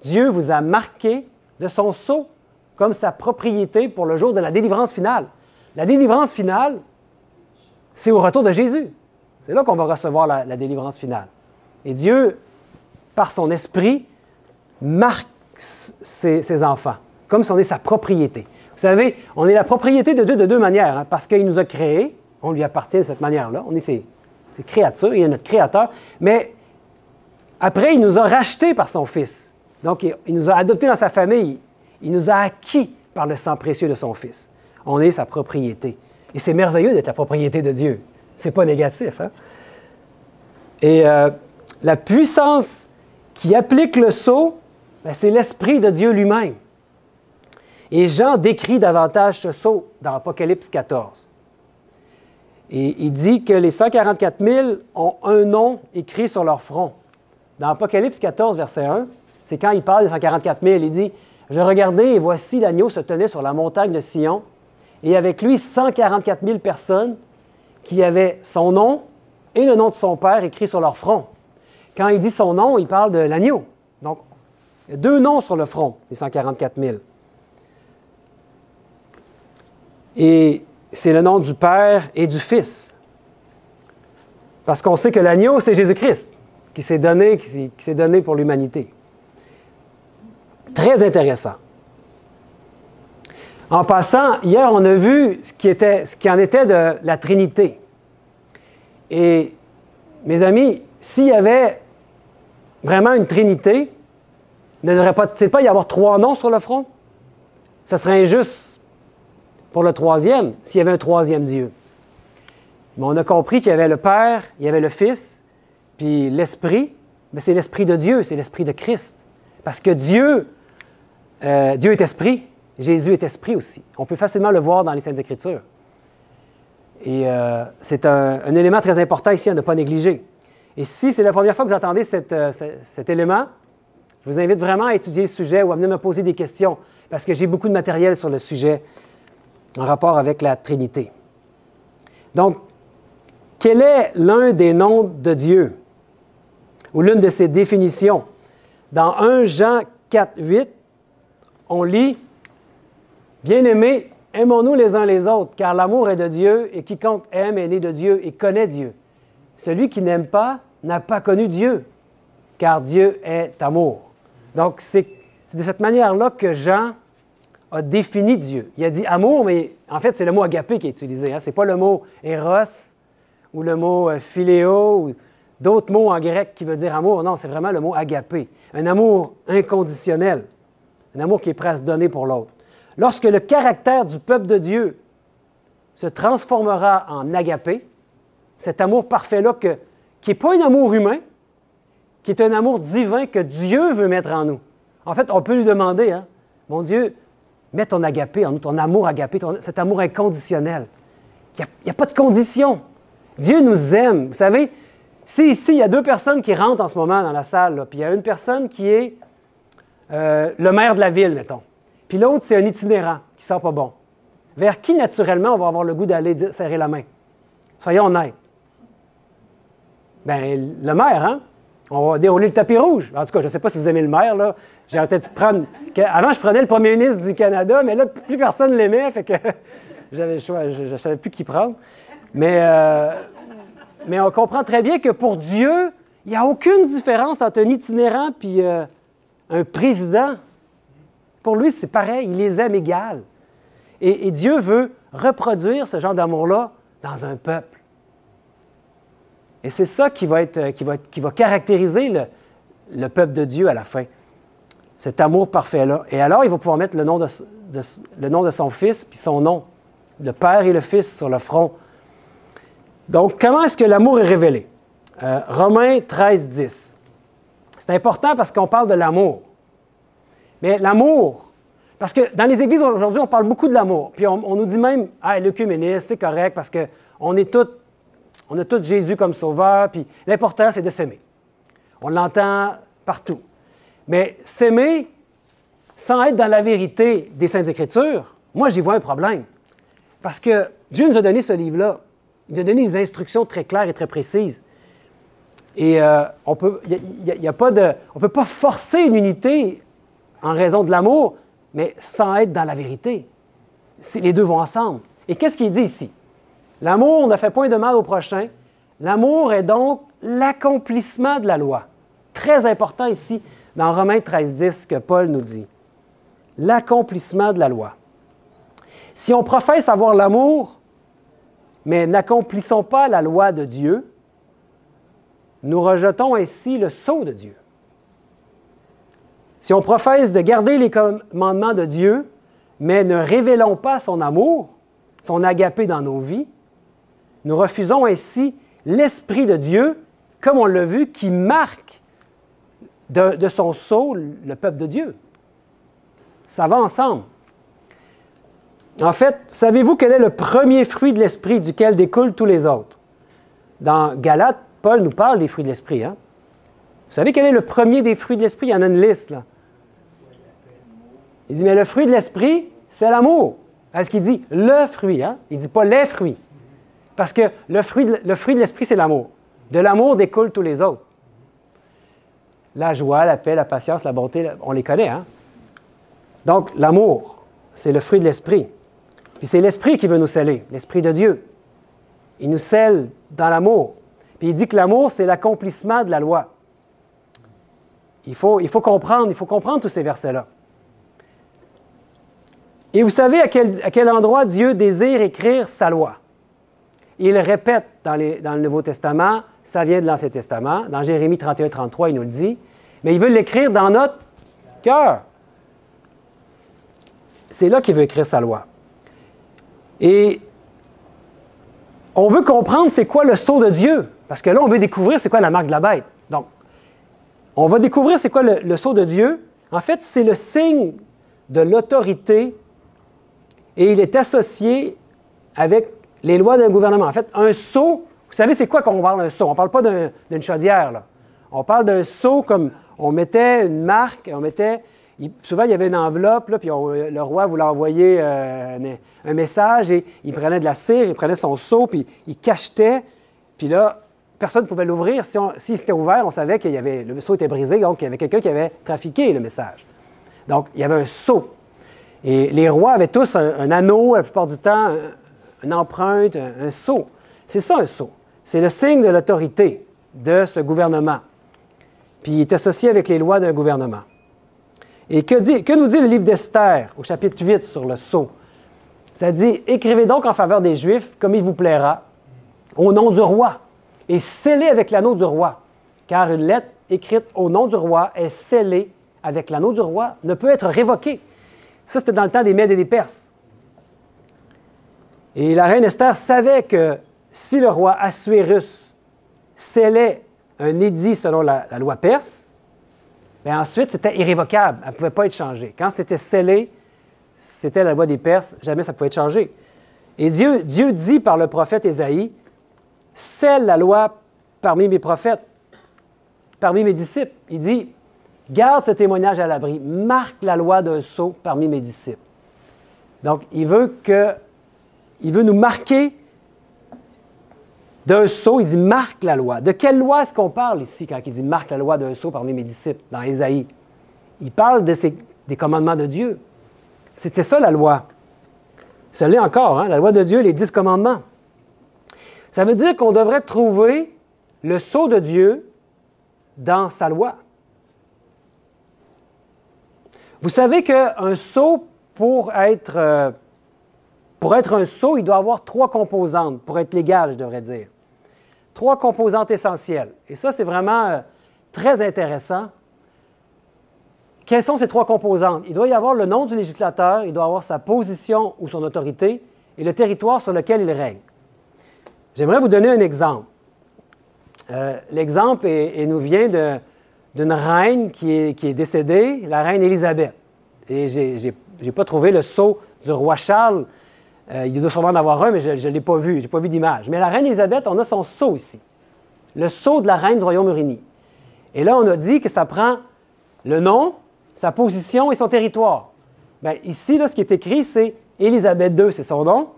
Dieu vous a marqué de son sceau comme sa propriété pour le jour de la délivrance finale. La délivrance finale, c'est au retour de Jésus. C'est là qu'on va recevoir la délivrance finale. Et Dieu, par son Esprit, marque ses enfants, comme si on est sa propriété. Vous savez, on est la propriété de Dieu de deux manières, hein, parce qu'il nous a créés, on lui appartient de cette manière-là, on est ses créatures, il est notre Créateur, mais après, il nous a rachetés par son Fils. Donc, il nous a adoptés dans sa famille, il nous a acquis par le sang précieux de son Fils. On est sa propriété. Et c'est merveilleux d'être la propriété de Dieu. Ce n'est pas négatif, hein? Et la puissance qui applique le sceau, c'est l'Esprit de Dieu lui-même. Et Jean décrit davantage ce sceau dans Apocalypse 14. Et il dit que les 144 000 ont un nom écrit sur leur front. Dans Apocalypse 14, verset 1, c'est quand il parle des 144 000, il dit « Je regardais et voici l'agneau se tenait sur la montagne de Sion, et avec lui 144 000 personnes qui avaient son nom et le nom de son Père écrit sur leur front. » Quand il dit son nom, il parle de l'agneau. Donc, il y a deux noms sur le front des 144 000. Et c'est le nom du Père et du Fils. Parce qu'on sait que l'agneau, c'est Jésus-Christ qui s'est donné pour l'humanité. Très intéressant. En passant, hier, on a vu ce qui en était de la Trinité. Et, mes amis, s'il y avait vraiment une Trinité, il ne devrait pas y avoir trois noms sur le front. Ce serait injuste pour le troisième, s'il y avait un troisième Dieu. Mais on a compris qu'il y avait le Père, il y avait le Fils, puis l'Esprit, mais c'est l'Esprit de Dieu, c'est l'Esprit de Christ. Parce que Dieu est Esprit, Jésus est Esprit aussi. On peut facilement le voir dans les Saintes Écritures. Et c'est un élément très important ici à ne pas négliger. Et si c'est la première fois que vous entendez cet élément, je vous invite vraiment à étudier le sujet ou à venir me poser des questions. parce que j'ai beaucoup de matériel sur le sujet en rapport avec la Trinité. Donc, quel est l'un des noms de Dieu ou l'une de ses définitions? Dans 1 Jean 4, 8, on lit « Bien-aimés, aimons-nous les uns les autres, car l'amour est de Dieu, et quiconque aime est né de Dieu et connaît Dieu. Celui qui n'aime pas n'a pas connu Dieu, car Dieu est amour. » Donc, c'est de cette manière-là que Jean a défini Dieu. Il a dit amour, mais en fait, c'est le mot agapé qui est utilisé. Hein? Ce n'est pas le mot éros ou le mot philéo ou d'autres mots en grec qui veut dire amour. Non, c'est vraiment le mot agapé. Un amour inconditionnel. Un amour qui est prêt à se donner pour l'autre. Lorsque le caractère du peuple de Dieu se transformera en agapé, cet amour parfait-là qui n'est pas un amour humain, qui est un amour divin que Dieu veut mettre en nous. En fait, on peut lui demander, hein, mon Dieu, mets ton agapé en nous, ton amour agapé, cet amour inconditionnel. Il n'y a pas de condition. Dieu nous aime. Vous savez, si ici, il y a deux personnes qui rentrent en ce moment dans la salle, là, puis il y a une personne qui est le maire de la ville, mettons, puis l'autre, c'est un itinérant qui ne sent pas bon. Vers qui, naturellement, on va avoir le goût d'aller serrer la main? Soyons honnêtes. Bien, le maire, hein? On va dérouler le tapis rouge. En tout cas, je ne sais pas si vous aimez le maire, là. J'ai peut-être prendre... Avant, je prenais le premier ministre du Canada, mais là, plus personne ne l'aimait, fait que j'avais le choix, je ne savais plus qui prendre. Mais on comprend très bien que pour Dieu, il n'y a aucune différence entre un itinérant et un président. Pour lui, c'est pareil, il les aime égales. Et Dieu veut reproduire ce genre d'amour-là dans un peuple. Et c'est ça qui va caractériser le peuple de Dieu à la fin. Cet amour parfait-là. Et alors, il va pouvoir mettre le nom de son Fils, puis son nom, le Père et le Fils, sur le front. Donc, comment est-ce que l'amour est révélé? Romains 13, 10. C'est important parce qu'on parle de l'amour. Mais l'amour, parce que dans les églises aujourd'hui, on parle beaucoup de l'amour. Puis on nous dit même, ah, l'œcuménisme, c'est correct parce qu'on est tous... On a tous Jésus comme sauveur, puis l'important, c'est de s'aimer. On l'entend partout. Mais s'aimer sans être dans la vérité des Saintes Écritures, moi, j'y vois un problème. Parce que Dieu nous a donné ce livre-là. Il nous a donné des instructions très claires et très précises. Et on ne peut pas forcer une unité en raison de l'amour, mais sans être dans la vérité. Les deux vont ensemble. Et qu'est-ce qu'il dit ici? L'amour ne fait point de mal au prochain. L'amour est donc l'accomplissement de la loi. Très important ici, dans Romains 13, 10, que Paul nous dit. L'accomplissement de la loi. Si on professe avoir l'amour, mais n'accomplissons pas la loi de Dieu, nous rejetons ainsi le sceau de Dieu. Si on professe de garder les commandements de Dieu, mais ne révélons pas son amour, son agapé dans nos vies, nous refusons ainsi l'Esprit de Dieu, comme on l'a vu, qui marque de son sceau le peuple de Dieu. Ça va ensemble. En fait, savez-vous quel est le premier fruit de l'Esprit duquel découlent tous les autres? Dans Galates, Paul nous parle des fruits de l'Esprit. Hein? Vous savez quel est le premier des fruits de l'Esprit? Il y en a une liste, là. Il dit, mais le fruit de l'Esprit, c'est l'amour. Est-ce qu'il dit le fruit? Hein? Il ne dit pas les fruits. Parce que le fruit de l'Esprit, c'est l'amour. De l'amour découlent tous les autres. La joie, la paix, la patience, la bonté, on les connaît. Hein? Donc, l'amour, c'est le fruit de l'Esprit. Puis c'est l'Esprit qui veut nous sceller, l'Esprit de Dieu. Il nous scelle dans l'amour. Puis il dit que l'amour, c'est l'accomplissement de la loi. Il faut comprendre tous ces versets-là. Et vous savez à quel endroit Dieu désire écrire sa loi? Il le répète dans le Nouveau Testament, ça vient de l'Ancien Testament. Dans Jérémie 31, 33, il nous le dit. Mais il veut l'écrire dans notre cœur. C'est là qu'il veut écrire sa loi. Et on veut comprendre c'est quoi le sceau de Dieu. Parce que là, on veut découvrir c'est quoi la marque de la bête. Donc, on va découvrir c'est quoi le sceau de Dieu. En fait, c'est le signe de l'autorité et il est associé avec les lois d'un gouvernement. En fait, un sceau, vous savez c'est quoi quand on parle d'un sceau? On ne parle pas d'une chaudière, là. On parle d'un sceau comme on mettait une marque, on mettait Souvent, il y avait une enveloppe, là, puis le roi voulait envoyer un message, et il prenait de la cire, il prenait son seau, puis il cachetait, puis là, personne ne pouvait l'ouvrir. Si c'était ouvert, on savait que le seau était brisé, donc il y avait quelqu'un qui avait trafiqué le message. Donc, il y avait un sceau. Et les rois avaient tous un anneau, la plupart du temps, une empreinte, un sceau. C'est ça, un sceau. C'est le signe de l'autorité de ce gouvernement. Puis il est associé avec les lois d'un gouvernement. Et que nous dit le livre d'Esther, au chapitre 8, sur le sceau? Ça dit, « Écrivez donc en faveur des Juifs, comme il vous plaira, au nom du roi, et scellez avec l'anneau du roi, car une lettre écrite au nom du roi est scellée avec l'anneau du roi, ne peut être révoquée. » Ça, c'était dans le temps des Mèdes et des Perses. Et la reine Esther savait que si le roi Assuérus scellait un édit selon la loi perse, bien ensuite, c'était irrévocable. Elle ne pouvait pas être changée. Quand c'était scellé, c'était la loi des Perses, jamais ça pouvait être changé. Et Dieu dit par le prophète Ésaïe, « Scelle la loi parmi mes prophètes, parmi mes disciples. » Il dit, « Garde ce témoignage à l'abri, marque la loi d'un sceau parmi mes disciples. » Donc, il veut nous marquer d'un sceau, il dit « marque la loi ». De quelle loi est-ce qu'on parle ici quand il dit « marque la loi d'un sceau parmi mes disciples » dans Ésaïe? Il parle des commandements de Dieu. C'était ça la loi. Ça l'est encore, hein? La loi de Dieu, les 10 commandements. Ça veut dire qu'on devrait trouver le sceau de Dieu dans sa loi. Vous savez qu'un sceau, pour être un sceau, il doit avoir 3 composantes, pour être légal, je devrais dire. 3 composantes essentielles. Et ça, c'est vraiment très intéressant. Quelles sont ces 3 composantes? Il doit y avoir le nom du législateur, il doit avoir sa position ou son autorité et le territoire sur lequel il règne. J'aimerais vous donner un exemple. L'exemple nous vient d'une reine qui est décédée, la reine Élisabeth. Et je n'ai pas trouvé le sceau du roi Charles. Il doit sûrement en avoir un, mais je ne l'ai pas vu. Je n'ai pas vu d'image. Mais la reine Élisabeth, on a son sceau ici. Le sceau de la reine du Royaume-Uni. Et là, on a dit que ça prend le nom, sa position et son territoire. Bien, ici, là, ce qui est écrit, c'est Élisabeth II, c'est son nom.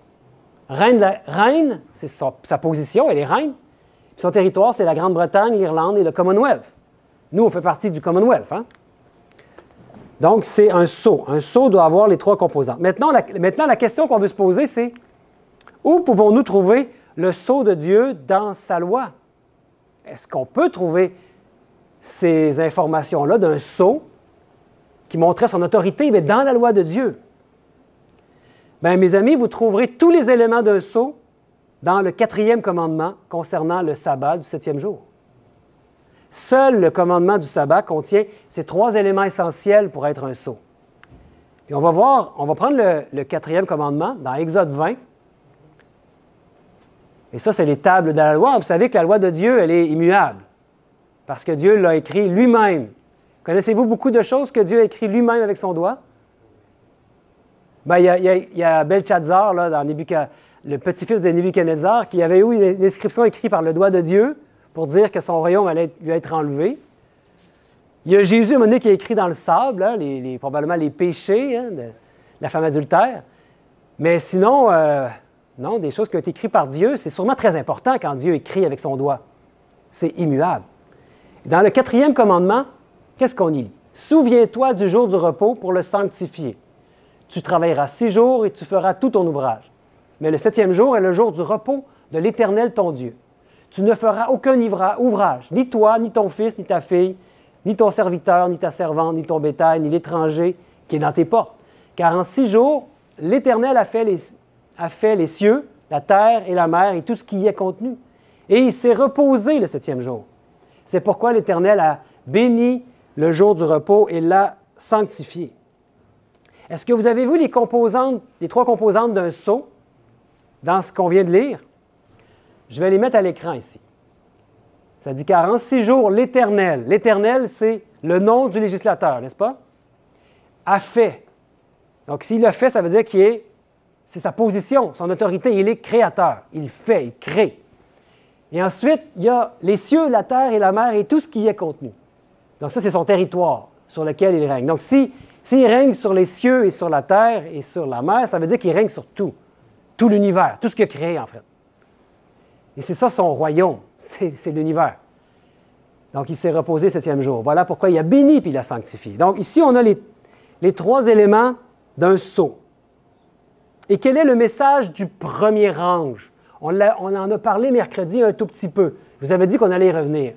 Reine, c'est sa position, elle est reine. Puis son territoire, c'est la Grande-Bretagne, l'Irlande et le Commonwealth. Nous, on fait partie du Commonwealth. Hein? Donc, c'est un sceau. Un sceau doit avoir les 3 composantes. Maintenant, la question qu'on veut se poser, c'est où pouvons-nous trouver le sceau de Dieu dans sa loi? Est-ce qu'on peut trouver ces informations-là d'un sceau qui montrait son autorité, mais dans la loi de Dieu? Bien, mes amis, vous trouverez tous les éléments d'un sceau dans le 4e commandement concernant le sabbat du 7e jour. Seul le commandement du sabbat contient ces 3 éléments essentiels pour être un sceau. Puis on va prendre le 4e commandement dans Exode 20. Et ça, c'est les tables de la loi. Vous savez que la loi de Dieu, elle est immuable. Parce que Dieu l'a écrit lui-même. Connaissez-vous beaucoup de choses que Dieu a écrit lui-même avec son doigt? Bien, il y a Belshazzar, là, dans le petit-fils de Nebuchadnezzar, qui avait eu une inscription écrite par le doigt de Dieu pour dire que son royaume allait lui être enlevé. Il y a Jésus, à un moment donné, qui a écrit dans le sable, là, probablement les péchés de la femme adultère. Mais sinon, non, des choses qui ont été écrites par Dieu, c'est sûrement très important quand Dieu écrit avec son doigt. C'est immuable. Dans le 4e commandement, qu'est-ce qu'on y lit? « Souviens-toi du jour du repos pour le sanctifier. Tu travailleras 6 jours et tu feras tout ton ouvrage. Mais le 7e jour est le jour du repos de l'Éternel ton Dieu. Tu ne feras aucun ouvrage, ni toi, ni ton fils, ni ta fille, ni ton serviteur, ni ta servante, ni ton bétail, ni l'étranger qui est dans tes portes. Car en 6 jours, l'Éternel a fait les cieux, la terre et la mer et tout ce qui y est contenu. Et il s'est reposé le 7e jour. C'est pourquoi l'Éternel a béni le jour du repos et l'a sanctifié. » Est-ce que vous avez vu les 3 composantes d'un sceau dans ce qu'on vient de lire? Je vais les mettre à l'écran ici. Ça dit car en 6 jours, l'Éternel, c'est le nom du législateur, n'est-ce pas? A fait. Donc, s'il l'a fait, ça veut dire c'est sa position, son autorité. Il est créateur. Il fait, il crée. Et ensuite, il y a les cieux, la terre et la mer et tout ce qui y est contenu. Donc, ça, c'est son territoire. sur lequel il règne. Donc, s'il règne sur les cieux et sur la terre et sur la mer, ça veut dire qu'il règne sur tout l'univers, tout ce qu'il a créé, en fait. Et c'est ça son royaume, c'est l'univers. Donc, il s'est reposé le septième jour. Voilà pourquoi il a béni puis il a sanctifié. Donc, ici, on a les trois éléments d'un sceau. Et quel est le message du premier ange? On en a parlé mercredi un tout petit peu. Je vous avais dit qu'on allait y revenir.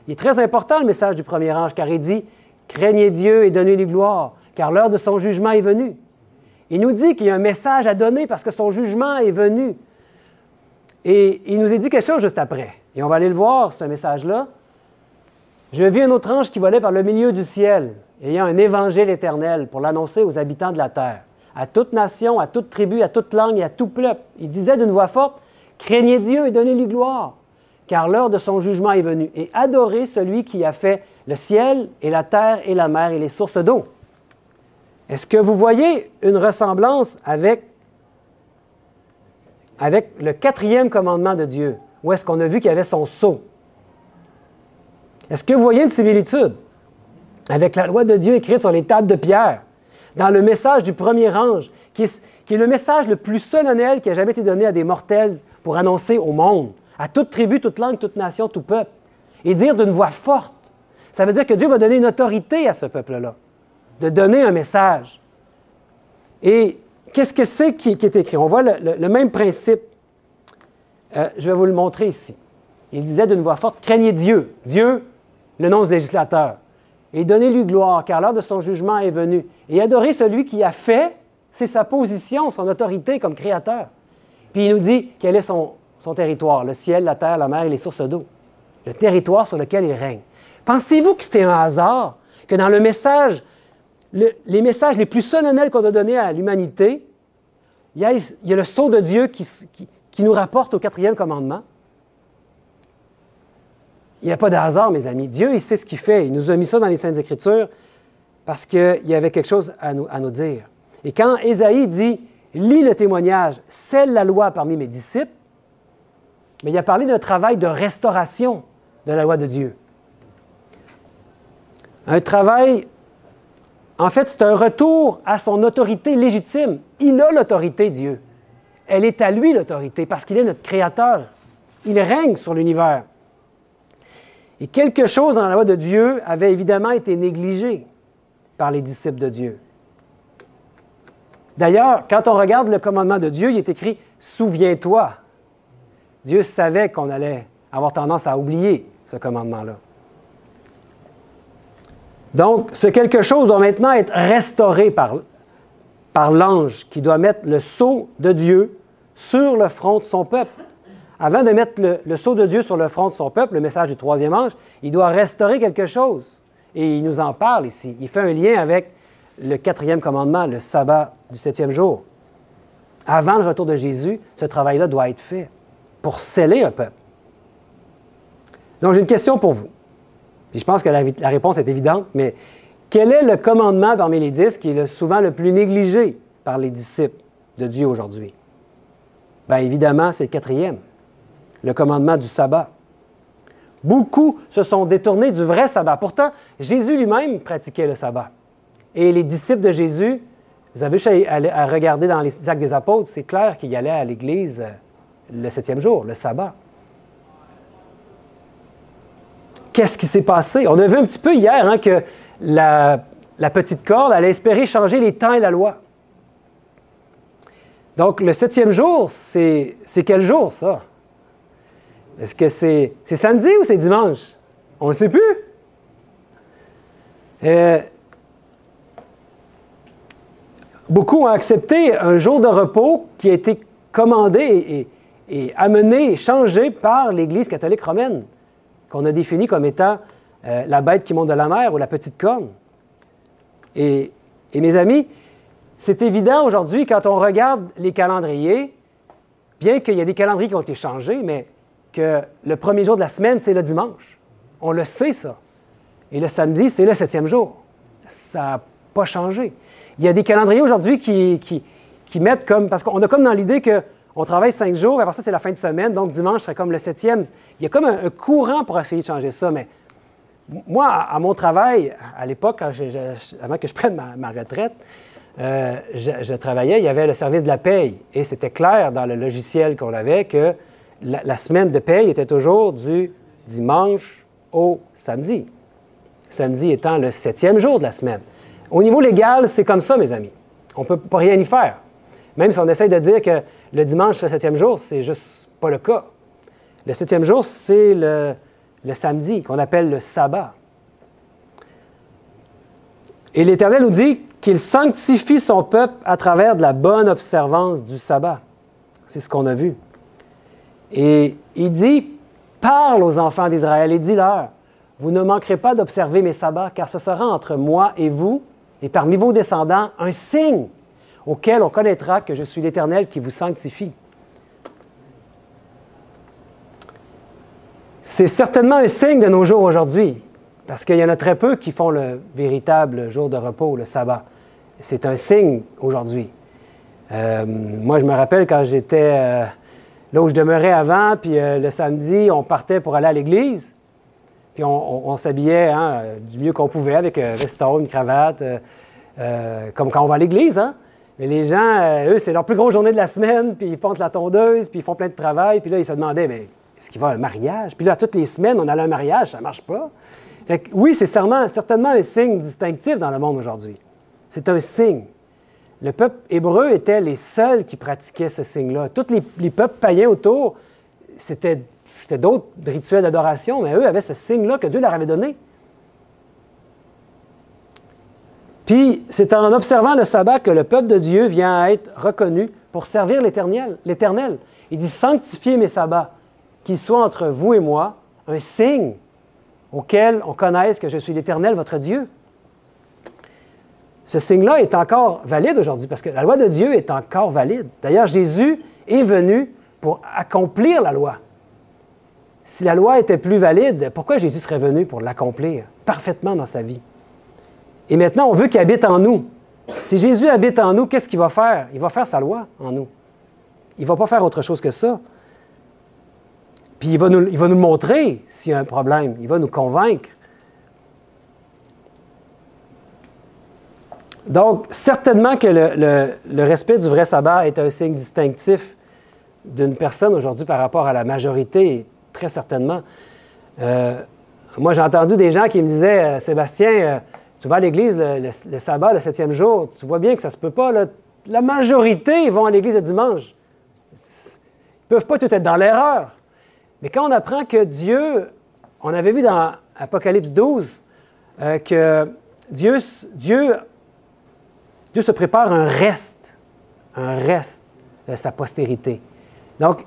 Il est très important, le message du premier ange, car il dit « Craignez Dieu et donnez-lui gloire, car l'heure de son jugement est venue. » Il nous dit qu'il y a un message à donner parce que son jugement est venu. Et il nous a dit quelque chose juste après. Et on va aller le voir, ce message-là. « Je vis un autre ange qui volait par le milieu du ciel, ayant un évangile éternel pour l'annoncer aux habitants de la terre, à toute nation, à toute tribu, à toute langue et à tout peuple. Il disait d'une voix forte, « Craignez Dieu et donnez-lui gloire, car l'heure de son jugement est venue, et adorez celui qui a fait le ciel et la terre et la mer et les sources d'eau. » Est-ce que vous voyez une ressemblance avec le quatrième commandement de Dieu, où est-ce qu'on a vu qu'il y avait son sceau? Est-ce que vous voyez une similitude avec la loi de Dieu écrite sur les tables de pierre, dans le message du premier ange, qui est le message le plus solennel qui a jamais été donné à des mortels pour annoncer au monde, à toute tribu, toute langue, toute nation, tout peuple, et dire d'une voix forte? Ça veut dire que Dieu va donner une autorité à ce peuple-là, de donner un message. Et qu'est-ce que c'est qui est écrit? On voit le même principe. Je vais vous le montrer ici. Il disait d'une voix forte, « Craignez Dieu. » Dieu, le nom du législateur. « Et donnez-lui gloire, car l'heure de son jugement est venue. Et adorez celui qui a fait, c'est sa position, son autorité comme créateur. » Puis il nous dit quel est son territoire, le ciel, la terre, la mer et les sources d'eau. Le territoire sur lequel il règne. Pensez-vous que c'était un hasard que dans le message, les messages les plus solennels qu'on a donnés à l'humanité, il y a le sceau de Dieu qui nous rapporte au quatrième commandement? Il n'y a pas de hasard, mes amis. Dieu, il sait ce qu'il fait. Il nous a mis ça dans les Saintes Écritures parce qu'il y avait quelque chose à nous dire. Et quand Ésaïe dit « Lis le témoignage, scelle la loi parmi mes disciples », mais il a parlé d'un travail de restauration de la loi de Dieu. Un travail, en fait, c'est un retour à son autorité légitime. Il a l'autorité, Dieu. Elle est à lui, l'autorité, parce qu'il est notre Créateur. Il règne sur l'univers. Et quelque chose dans la loi de Dieu avait évidemment été négligé par les disciples de Dieu. D'ailleurs, quand on regarde le commandement de Dieu, il est écrit « Souviens-toi ». Dieu savait qu'on allait avoir tendance à oublier ce commandement-là. Donc, ce quelque chose doit maintenant être restauré par l'ange qui doit mettre le sceau de Dieu sur le front de son peuple. Avant de mettre le sceau de Dieu sur le front de son peuple, le message du troisième ange, il doit restaurer quelque chose. Et il nous en parle ici. Il fait un lien avec le quatrième commandement, le sabbat du septième jour. Avant le retour de Jésus, ce travail-là doit être fait pour sceller un peuple. Donc, j'ai une question pour vous. Puis je pense que la réponse est évidente, mais quel est le commandement parmi les 10 qui est souvent le plus négligé par les disciples de Dieu aujourd'hui? Bien, évidemment, c'est le quatrième, le commandement du sabbat. Beaucoup se sont détournés du vrai sabbat. Pourtant, Jésus lui-même pratiquait le sabbat. Et les disciples de Jésus, vous avez juste à regarder dans les Actes des Apôtres, c'est clair qu'il allait à l'Église le septième jour, le sabbat. Qu'est-ce qui s'est passé? On a vu un petit peu hier que la petite corde allait espérer changer les temps et la loi. Donc, le septième jour, c'est quel jour, ça? Est-ce que c'est samedi ou c'est dimanche? On ne le sait plus. Beaucoup ont accepté un jour de repos qui a été commandé et amené, changé par l'Église catholique romaine, qu'on a définie comme étant la bête qui monte de la mer ou la petite corne. Et mes amis, c'est évident aujourd'hui, quand on regarde les calendriers, bien qu'il y ait des calendriers qui ont été changés, mais que le premier jour de la semaine, c'est le dimanche. On le sait, ça. Et le samedi, c'est le septième jour. Ça n'a pas changé. Il y a des calendriers aujourd'hui qui mettent comme... Parce qu'on a comme dans l'idée qu'on travaille 5 jours, et après ça, c'est la fin de semaine, donc dimanche serait comme le septième. Il y a comme un courant pour essayer de changer ça, mais Moi, à mon travail, à l'époque, avant que je prenne ma retraite, je travaillais, il y avait le service de la paye. Et c'était clair dans le logiciel qu'on avait que la semaine de paye était toujours du dimanche au samedi. Samedi étant le 7e jour de la semaine. Au niveau légal, c'est comme ça, mes amis. On ne peut pas rien y faire. Même si on essaye de dire que le dimanche, c'est le 7e jour, c'est juste pas le cas. Le 7e jour, c'est le samedi, qu'on appelle le sabbat. Et l'Éternel nous dit qu'il sanctifie son peuple à travers de la bonne observance du sabbat. C'est ce qu'on a vu. Et il dit, parle aux enfants d'Israël et dis-leur, vous ne manquerez pas d'observer mes sabbats, car ce sera entre moi et vous, et parmi vos descendants, un signe auquel on connaîtra que je suis l'Éternel qui vous sanctifie. C'est certainement un signe de nos jours aujourd'hui, parce qu'il y en a très peu qui font le véritable jour de repos, le sabbat. C'est un signe aujourd'hui. Moi, je me rappelle quand j'étais là où je demeurais avant, puis le samedi, on partait pour aller à l'église, puis on s'habillait du mieux qu'on pouvait avec un veston, une cravate, comme quand on va à l'église. Hein? Mais les gens, eux, c'est leur plus grosse journée de la semaine, puis ils font de la tondeuse, puis ils font plein de travail, puis là, ils se demandaient, mais est-ce qu'il va à un mariage? Puis là, toutes les semaines, on allait à un mariage, ça ne marche pas. Fait que, oui, c'est certainement un signe distinctif dans le monde aujourd'hui. C'est un signe. Le peuple hébreu était les seuls qui pratiquaient ce signe-là. Tous les peuples païens autour, c'était d'autres rituels d'adoration, mais eux avaient ce signe-là que Dieu leur avait donné. Puis, c'est en observant le sabbat que le peuple de Dieu vient à être reconnu pour servir l'Éternel. Il dit « Sanctifiez mes sabbats, qu'ils soient entre vous et moi un signe auquel on connaisse que je suis l'Éternel, votre Dieu. » Ce signe-là est encore valide aujourd'hui parce que la loi de Dieu est encore valide. D'ailleurs, Jésus est venu pour accomplir la loi. Si la loi était plus valide, pourquoi Jésus serait venu pour l'accomplir parfaitement dans sa vie? Et maintenant, on veut qu'il habite en nous. Si Jésus habite en nous, qu'est-ce qu'il va faire? Il va faire sa loi en nous. Il ne va pas faire autre chose que ça. Puis il va nous montrer s'il y a un problème. Il va nous convaincre. Donc, certainement que le respect du vrai sabbat est un signe distinctif d'une personne aujourd'hui par rapport à la majorité, très certainement. Moi, j'ai entendu des gens qui me disaient « Sébastien, tu vas à l'église le sabbat, le 7e jour, tu vois bien que ça ne se peut pas. Là. La majorité vont à l'église le dimanche. Ils ne peuvent pas tout être dans l'erreur. » Mais quand on apprend que Dieu, on avait vu dans Apocalypse 12, que Dieu se prépare un reste de sa postérité. Donc,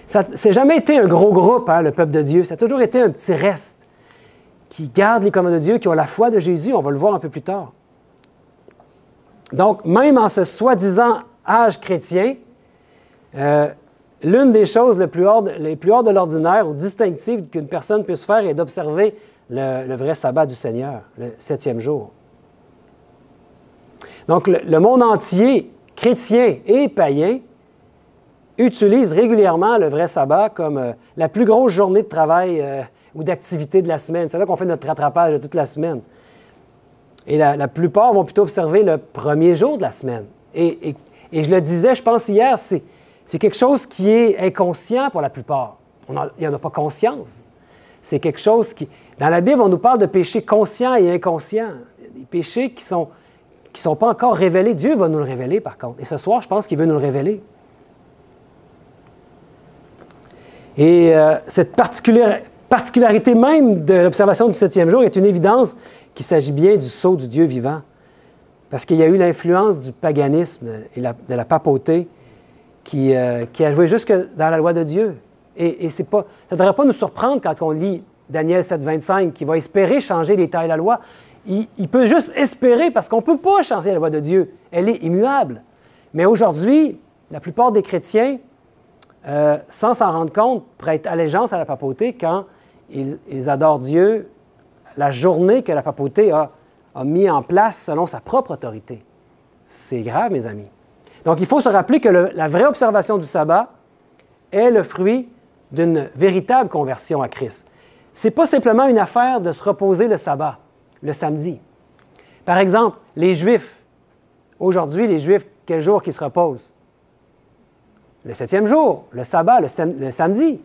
ça n'a jamais été un gros groupe, le peuple de Dieu. Ça a toujours été un petit reste qui garde les commandements de Dieu, qui ont la foi de Jésus. On va le voir un peu plus tard. Donc, même en ce soi-disant âge chrétien, l'une des choses les plus hors de l'ordinaire ou distinctives qu'une personne puisse faire est d'observer le vrai sabbat du Seigneur, le 7e jour. Donc, le monde entier, chrétien et païen, utilise régulièrement le vrai sabbat comme la plus grosse journée de travail ou d'activité de la semaine. C'est là qu'on fait notre rattrapage de toute la semaine. Et la plupart vont plutôt observer le premier jour de la semaine. Et je le disais, je pense hier, c'est quelque chose qui est inconscient pour la plupart. Il n'y en a pas conscience. C'est quelque chose qui... Dans la Bible, on nous parle de péchés conscients et inconscients. Des péchés qui ne sont pas encore révélés. Dieu va nous le révéler, par contre. Et ce soir, je pense qu'il veut nous le révéler. Et cette particularité même de l'observation du 7e jour est une évidence qu'il s'agit bien du sceau du Dieu vivant. Parce qu'il y a eu l'influence du paganisme et de la papauté qui a joué jusque dans la loi de Dieu. Et ça ne devrait pas nous surprendre quand on lit Daniel 7,25, qui va espérer changer les tailles de la loi. Il peut juste espérer parce qu'on ne peut pas changer la loi de Dieu. Elle est immuable. Mais aujourd'hui, la plupart des chrétiens, sans s'en rendre compte, prêtent allégeance à la papauté quand ils adorent Dieu la journée que la papauté a mis en place selon sa propre autorité. C'est grave, mes amis. Donc, il faut se rappeler que la vraie observation du sabbat est le fruit d'une véritable conversion à Christ. ce n'est pas simplement une affaire de se reposer le sabbat, le samedi. Par exemple, les Juifs, aujourd'hui, les Juifs, quel jour qu'ils se reposent? Le 7e jour, le sabbat, le samedi.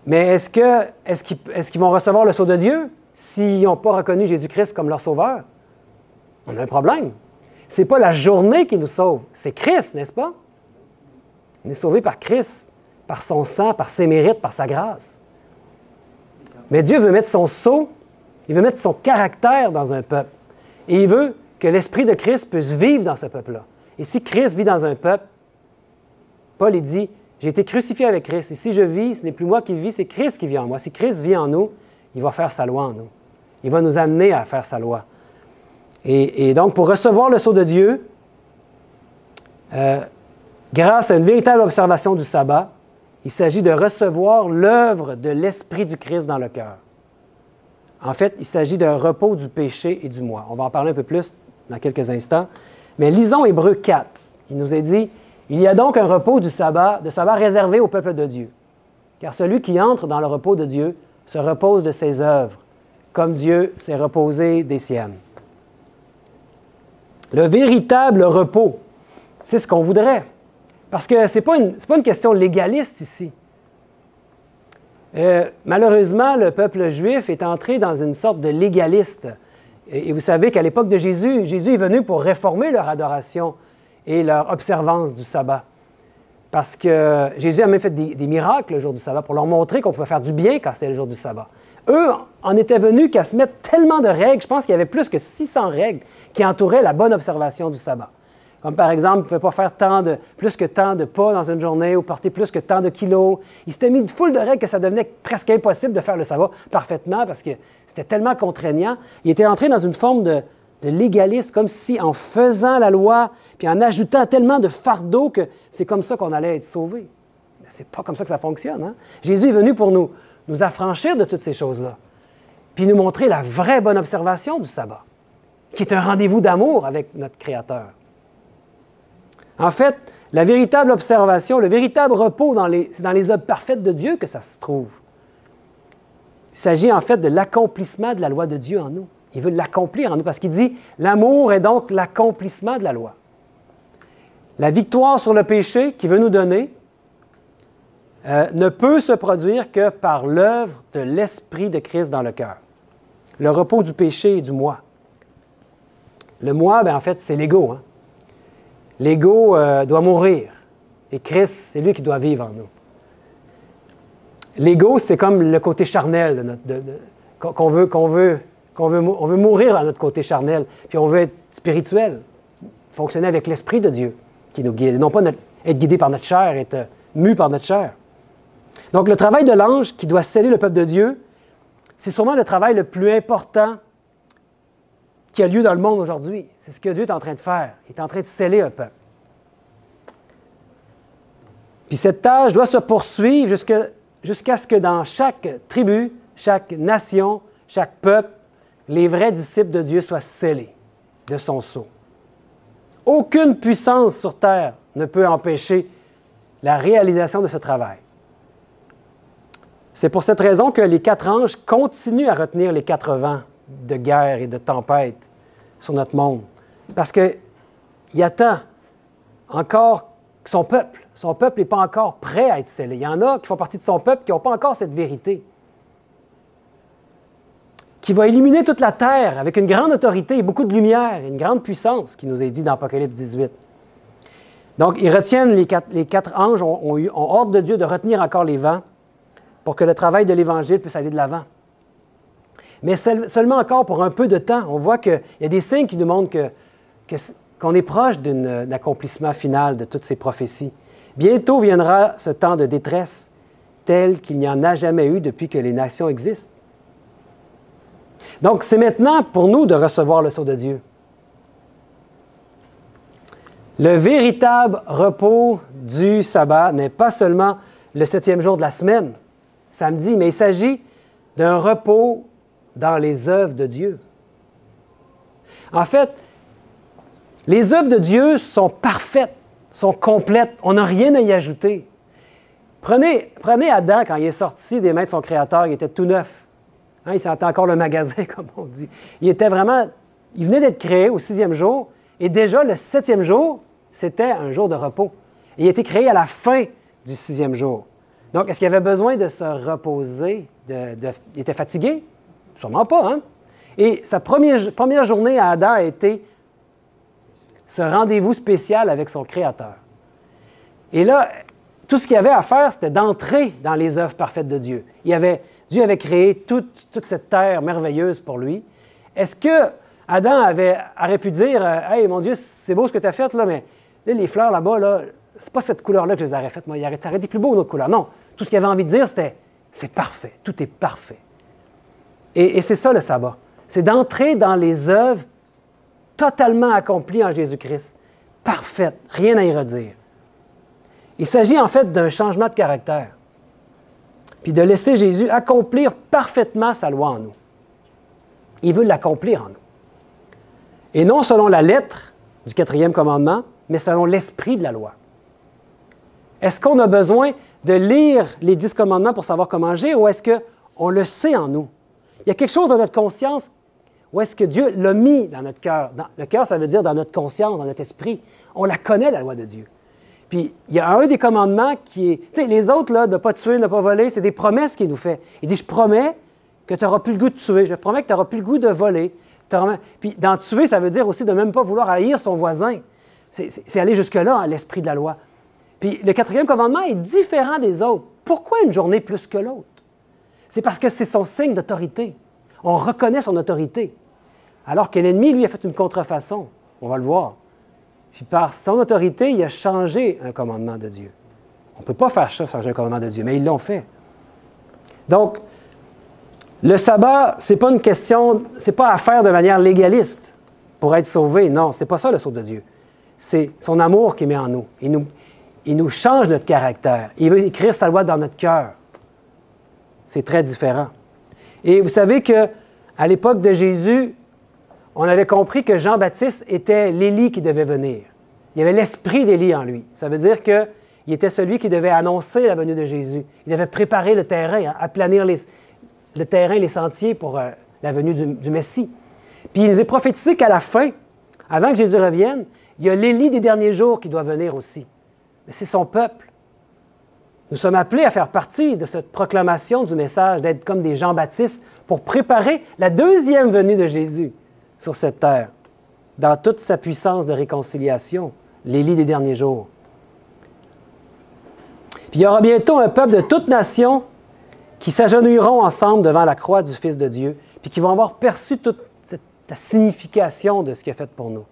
Mais est-ce qu'ils vont recevoir le sceau de Dieu s'ils n'ont pas reconnu Jésus-Christ comme leur sauveur? On a un problème. Ce n'est pas la journée qui nous sauve, c'est Christ, n'est-ce pas? On est sauvé par Christ, par son sang, par ses mérites, par sa grâce. Mais Dieu veut mettre son sceau, il veut mettre son caractère dans un peuple. Et il veut que l'Esprit de Christ puisse vivre dans ce peuple-là. Et si Christ vit dans un peuple, Paul il dit, j'ai été crucifié avec Christ, et si je vis, ce n'est plus moi qui vis, c'est Christ qui vit en moi. Si Christ vit en nous, il va faire sa loi en nous. Il va nous amener à faire sa loi. Et donc, pour recevoir le sceau de Dieu, grâce à une véritable observation du sabbat, il s'agit de recevoir l'œuvre de l'Esprit du Christ dans le cœur. En fait, il s'agit d'un repos du péché et du moi. On va en parler un peu plus dans quelques instants. Mais lisons Hébreux 4. Il nous est dit, « Il y a donc un repos de sabbat réservé au peuple de Dieu. Car celui qui entre dans le repos de Dieu se repose de ses œuvres, comme Dieu s'est reposé des siennes. » Le véritable repos, c'est ce qu'on voudrait. Parce que ce n'est pas une question légaliste ici. Malheureusement, le peuple juif est entré dans une sorte de légaliste. Et vous savez qu'à l'époque de Jésus, Jésus est venu pour réformer leur adoration et leur observance du sabbat. Parce que Jésus a même fait des miracles le jour du sabbat pour leur montrer qu'on pouvait faire du bien quand c'était le jour du sabbat. Eux en étaient venus qu'à se mettre tellement de règles, je pense qu'il y avait plus que 600 règles qui entouraient la bonne observation du sabbat. Comme par exemple, ils ne pouvaient pas faire plus que tant de pas dans une journée ou porter plus que tant de kilos. Ils s'étaient mis une foule de règles que ça devenait presque impossible de faire le sabbat parfaitement parce que c'était tellement contraignant. Ils étaient entrés dans une forme de légalisme, comme si en faisant la loi, puis en ajoutant tellement de fardeaux que c'est comme ça qu'on allait être sauvés. Mais ce n'est pas comme ça que ça fonctionne. Hein? Jésus est venu pour nous affranchir de toutes ces choses-là, puis nous montrer la vraie bonne observation du sabbat, qui est un rendez-vous d'amour avec notre Créateur. En fait, la véritable observation, le véritable repos, c'est dans les œuvres parfaites de Dieu que ça se trouve. Il s'agit en fait de l'accomplissement de la loi de Dieu en nous. Il veut l'accomplir en nous parce qu'il dit « L'amour est donc l'accomplissement de la loi ». La victoire sur le péché qu'il veut nous donner ne peut se produire que par l'œuvre de l'Esprit de Christ dans le cœur. Le repos du péché et du moi. Le moi, en fait, c'est l'ego. Hein? L'ego doit mourir. Et Christ, c'est lui qui doit vivre en nous. L'ego, c'est comme le côté charnel qu'on veut mourir à notre côté charnel, puis on veut être spirituel, fonctionner avec l'Esprit de Dieu qui nous guide, non pas être guidé par notre chair, être mu par notre chair. Donc, le travail de l'ange qui doit sceller le peuple de Dieu, c'est sûrement le travail le plus important qui a lieu dans le monde aujourd'hui. C'est ce que Dieu est en train de faire. Il est en train de sceller un peuple. Puis cette tâche doit se poursuivre jusqu'à ce que dans chaque tribu, chaque nation, chaque peuple, les vrais disciples de Dieu soient scellés de son sceau. Aucune puissance sur terre ne peut empêcher la réalisation de ce travail. C'est pour cette raison que les 4 anges continuent à retenir les 4 vents de guerre et de tempête sur notre monde. Parce qu'il attend encore son peuple. Son peuple n'est pas encore prêt à être scellé. Il y en a qui font partie de son peuple qui n'ont pas encore cette vérité. Qui va illuminer toute la terre avec une grande autorité et beaucoup de lumière et une grande puissance, qui nous est dit dans Apocalypse 18. Donc, ils retiennent, les quatre anges ont ordre de Dieu de retenir encore les vents pour que le travail de l'Évangile puisse aller de l'avant. Mais seulement encore pour un peu de temps. On voit qu'il y a des signes qui nous montrent qu'on est proche d'un accomplissement final de toutes ces prophéties. Bientôt viendra ce temps de détresse tel qu'il n'y en a jamais eu depuis que les nations existent. Donc, c'est maintenant pour nous de recevoir le sceau de Dieu. Le véritable repos du sabbat n'est pas seulement le 7e jour de la semaine, samedi, mais il s'agit d'un repos dans les œuvres de Dieu. En fait, les œuvres de Dieu sont parfaites, sont complètes, on n'a rien à y ajouter. Prenez Adam quand il est sorti des mains de son Créateur, il était tout neuf. Hein, il sentait encore le magasin, comme on dit. Il venait d'être créé au 6e jour, et déjà le 7e jour, c'était un jour de repos. Et il a été créé à la fin du 6e jour. Donc, est-ce qu'il avait besoin de se reposer? Il était fatigué? Sûrement pas, hein? Et sa première journée à Adam a été ce rendez-vous spécial avec son Créateur. Et là, tout ce qu'il y avait à faire, c'était d'entrer dans les œuvres parfaites de Dieu. Dieu avait créé toute cette terre merveilleuse pour lui. Est-ce que Adam aurait pu dire « Hey, mon Dieu, c'est beau ce que tu as fait, là, mais là, les fleurs là-bas, là, c'est pas cette couleur-là que je les aurais faites. Moi, il aurait été plus beau une autre couleur. » Non, tout ce qu'il avait envie de dire, c'était « C'est parfait, tout est parfait. » Et c'est ça le sabbat. C'est d'entrer dans les œuvres totalement accomplies en Jésus-Christ. Parfaites, rien à y redire. Il s'agit en fait d'un changement de caractère, puis de laisser Jésus accomplir parfaitement sa loi en nous. Il veut l'accomplir en nous. Et non selon la lettre du 4e commandement, mais selon l'esprit de la loi. Est-ce qu'on a besoin de lire les 10 commandements pour savoir comment agir, ou est-ce qu'on le sait en nous? Il y a quelque chose dans notre conscience où est-ce que Dieu l'a mis dans notre cœur. Le cœur, ça veut dire dans notre conscience, dans notre esprit. On la connaît, la loi de Dieu. Puis, il y a un des commandements qui est... Tu sais, les autres, là, de ne pas tuer, de ne pas voler, c'est des promesses qu'il nous fait. Il dit, je promets que tu n'auras plus le goût de tuer. Je promets que tu n'auras plus le goût de voler. Puis, dans tuer, ça veut dire aussi de ne même pas vouloir haïr son voisin. C'est aller jusque-là, hein, l'esprit de la loi. Puis, le 4e commandement est différent des autres. Pourquoi une journée plus que l'autre? C'est parce que c'est son signe d'autorité. On reconnaît son autorité. Alors que l'ennemi, lui, a fait une contrefaçon. On va le voir. Puis par son autorité, il a changé un commandement de Dieu. On ne peut pas faire ça, changer un commandement de Dieu, mais ils l'ont fait. Donc, le sabbat, ce n'est pas une question, ce n'est pas à faire de manière légaliste pour être sauvé. Non, ce n'est pas ça le sceau de Dieu. C'est son amour qui met en nous. Il nous change notre caractère. Il veut écrire sa loi dans notre cœur. C'est très différent. Et vous savez qu'à l'époque de Jésus, on avait compris que Jean-Baptiste était l'Élie qui devait venir. Il y avait l'esprit d'Élie en lui. Ça veut dire qu'il était celui qui devait annoncer la venue de Jésus. Il devait préparer le terrain, hein, aplanir le terrain, les sentiers pour la venue du Messie. Puis il nous est prophétisé qu'à la fin, avant que Jésus revienne, il y a l'Élie des derniers jours qui doit venir aussi. Mais c'est son peuple. Nous sommes appelés à faire partie de cette proclamation du message, d'être comme des Jean-Baptiste pour préparer la deuxième venue de Jésus sur cette terre, dans toute sa puissance de réconciliation, l'Élie des derniers jours. Puis il y aura bientôt un peuple de toute nation qui s'agenouilleront ensemble devant la croix du Fils de Dieu, puis qui vont avoir perçu toute la signification de ce qu'il a fait pour nous.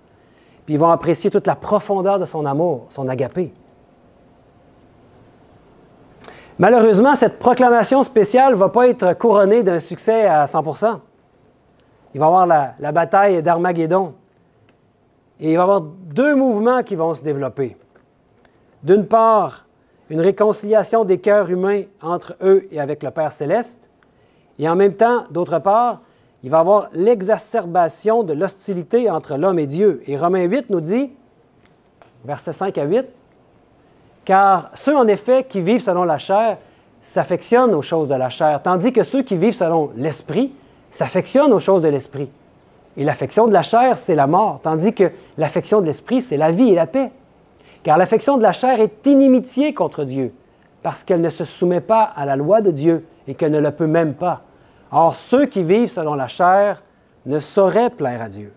Puis ils vont apprécier toute la profondeur de son amour, son agapé. Malheureusement, cette proclamation spéciale ne va pas être couronnée d'un succès à 100%. Il va y avoir la bataille d'Armageddon. Et il va y avoir deux mouvements qui vont se développer. D'une part, une réconciliation des cœurs humains entre eux et avec le Père céleste. Et en même temps, d'autre part, il va y avoir l'exacerbation de l'hostilité entre l'homme et Dieu. Et Romains 8 nous dit, versets 5 à 8, « Car ceux, en effet, qui vivent selon la chair s'affectionnent aux choses de la chair, tandis que ceux qui vivent selon l'esprit s'affectionnent aux choses de l'esprit. Et l'affection de la chair, c'est la mort, tandis que l'affection de l'esprit, c'est la vie et la paix. Car l'affection de la chair est inimitié contre Dieu, parce qu'elle ne se soumet pas à la loi de Dieu et qu'elle ne le peut même pas. Or, ceux qui vivent selon la chair ne sauraient plaire à Dieu. »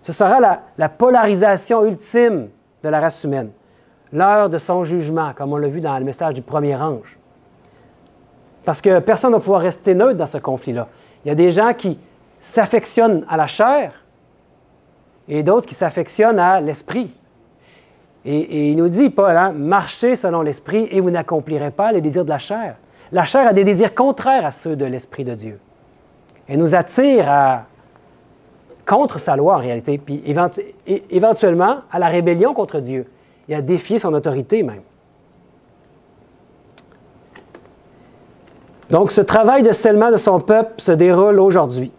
Ce sera la polarisation ultime de la race humaine, l'heure de son jugement, comme on l'a vu dans le message du premier ange. Parce que personne ne va pouvoir rester neutre dans ce conflit-là. Il y a des gens qui s'affectionnent à la chair et d'autres qui s'affectionnent à l'esprit. Et il nous dit, Paul, hein, marchez selon l'esprit et vous n'accomplirez pas les désirs de la chair. La chair a des désirs contraires à ceux de l'esprit de Dieu. Elle nous attire contre sa loi en réalité, puis éventuellement à la rébellion contre Dieu et à défier son autorité même. Donc, ce travail de scellement de son peuple se déroule aujourd'hui.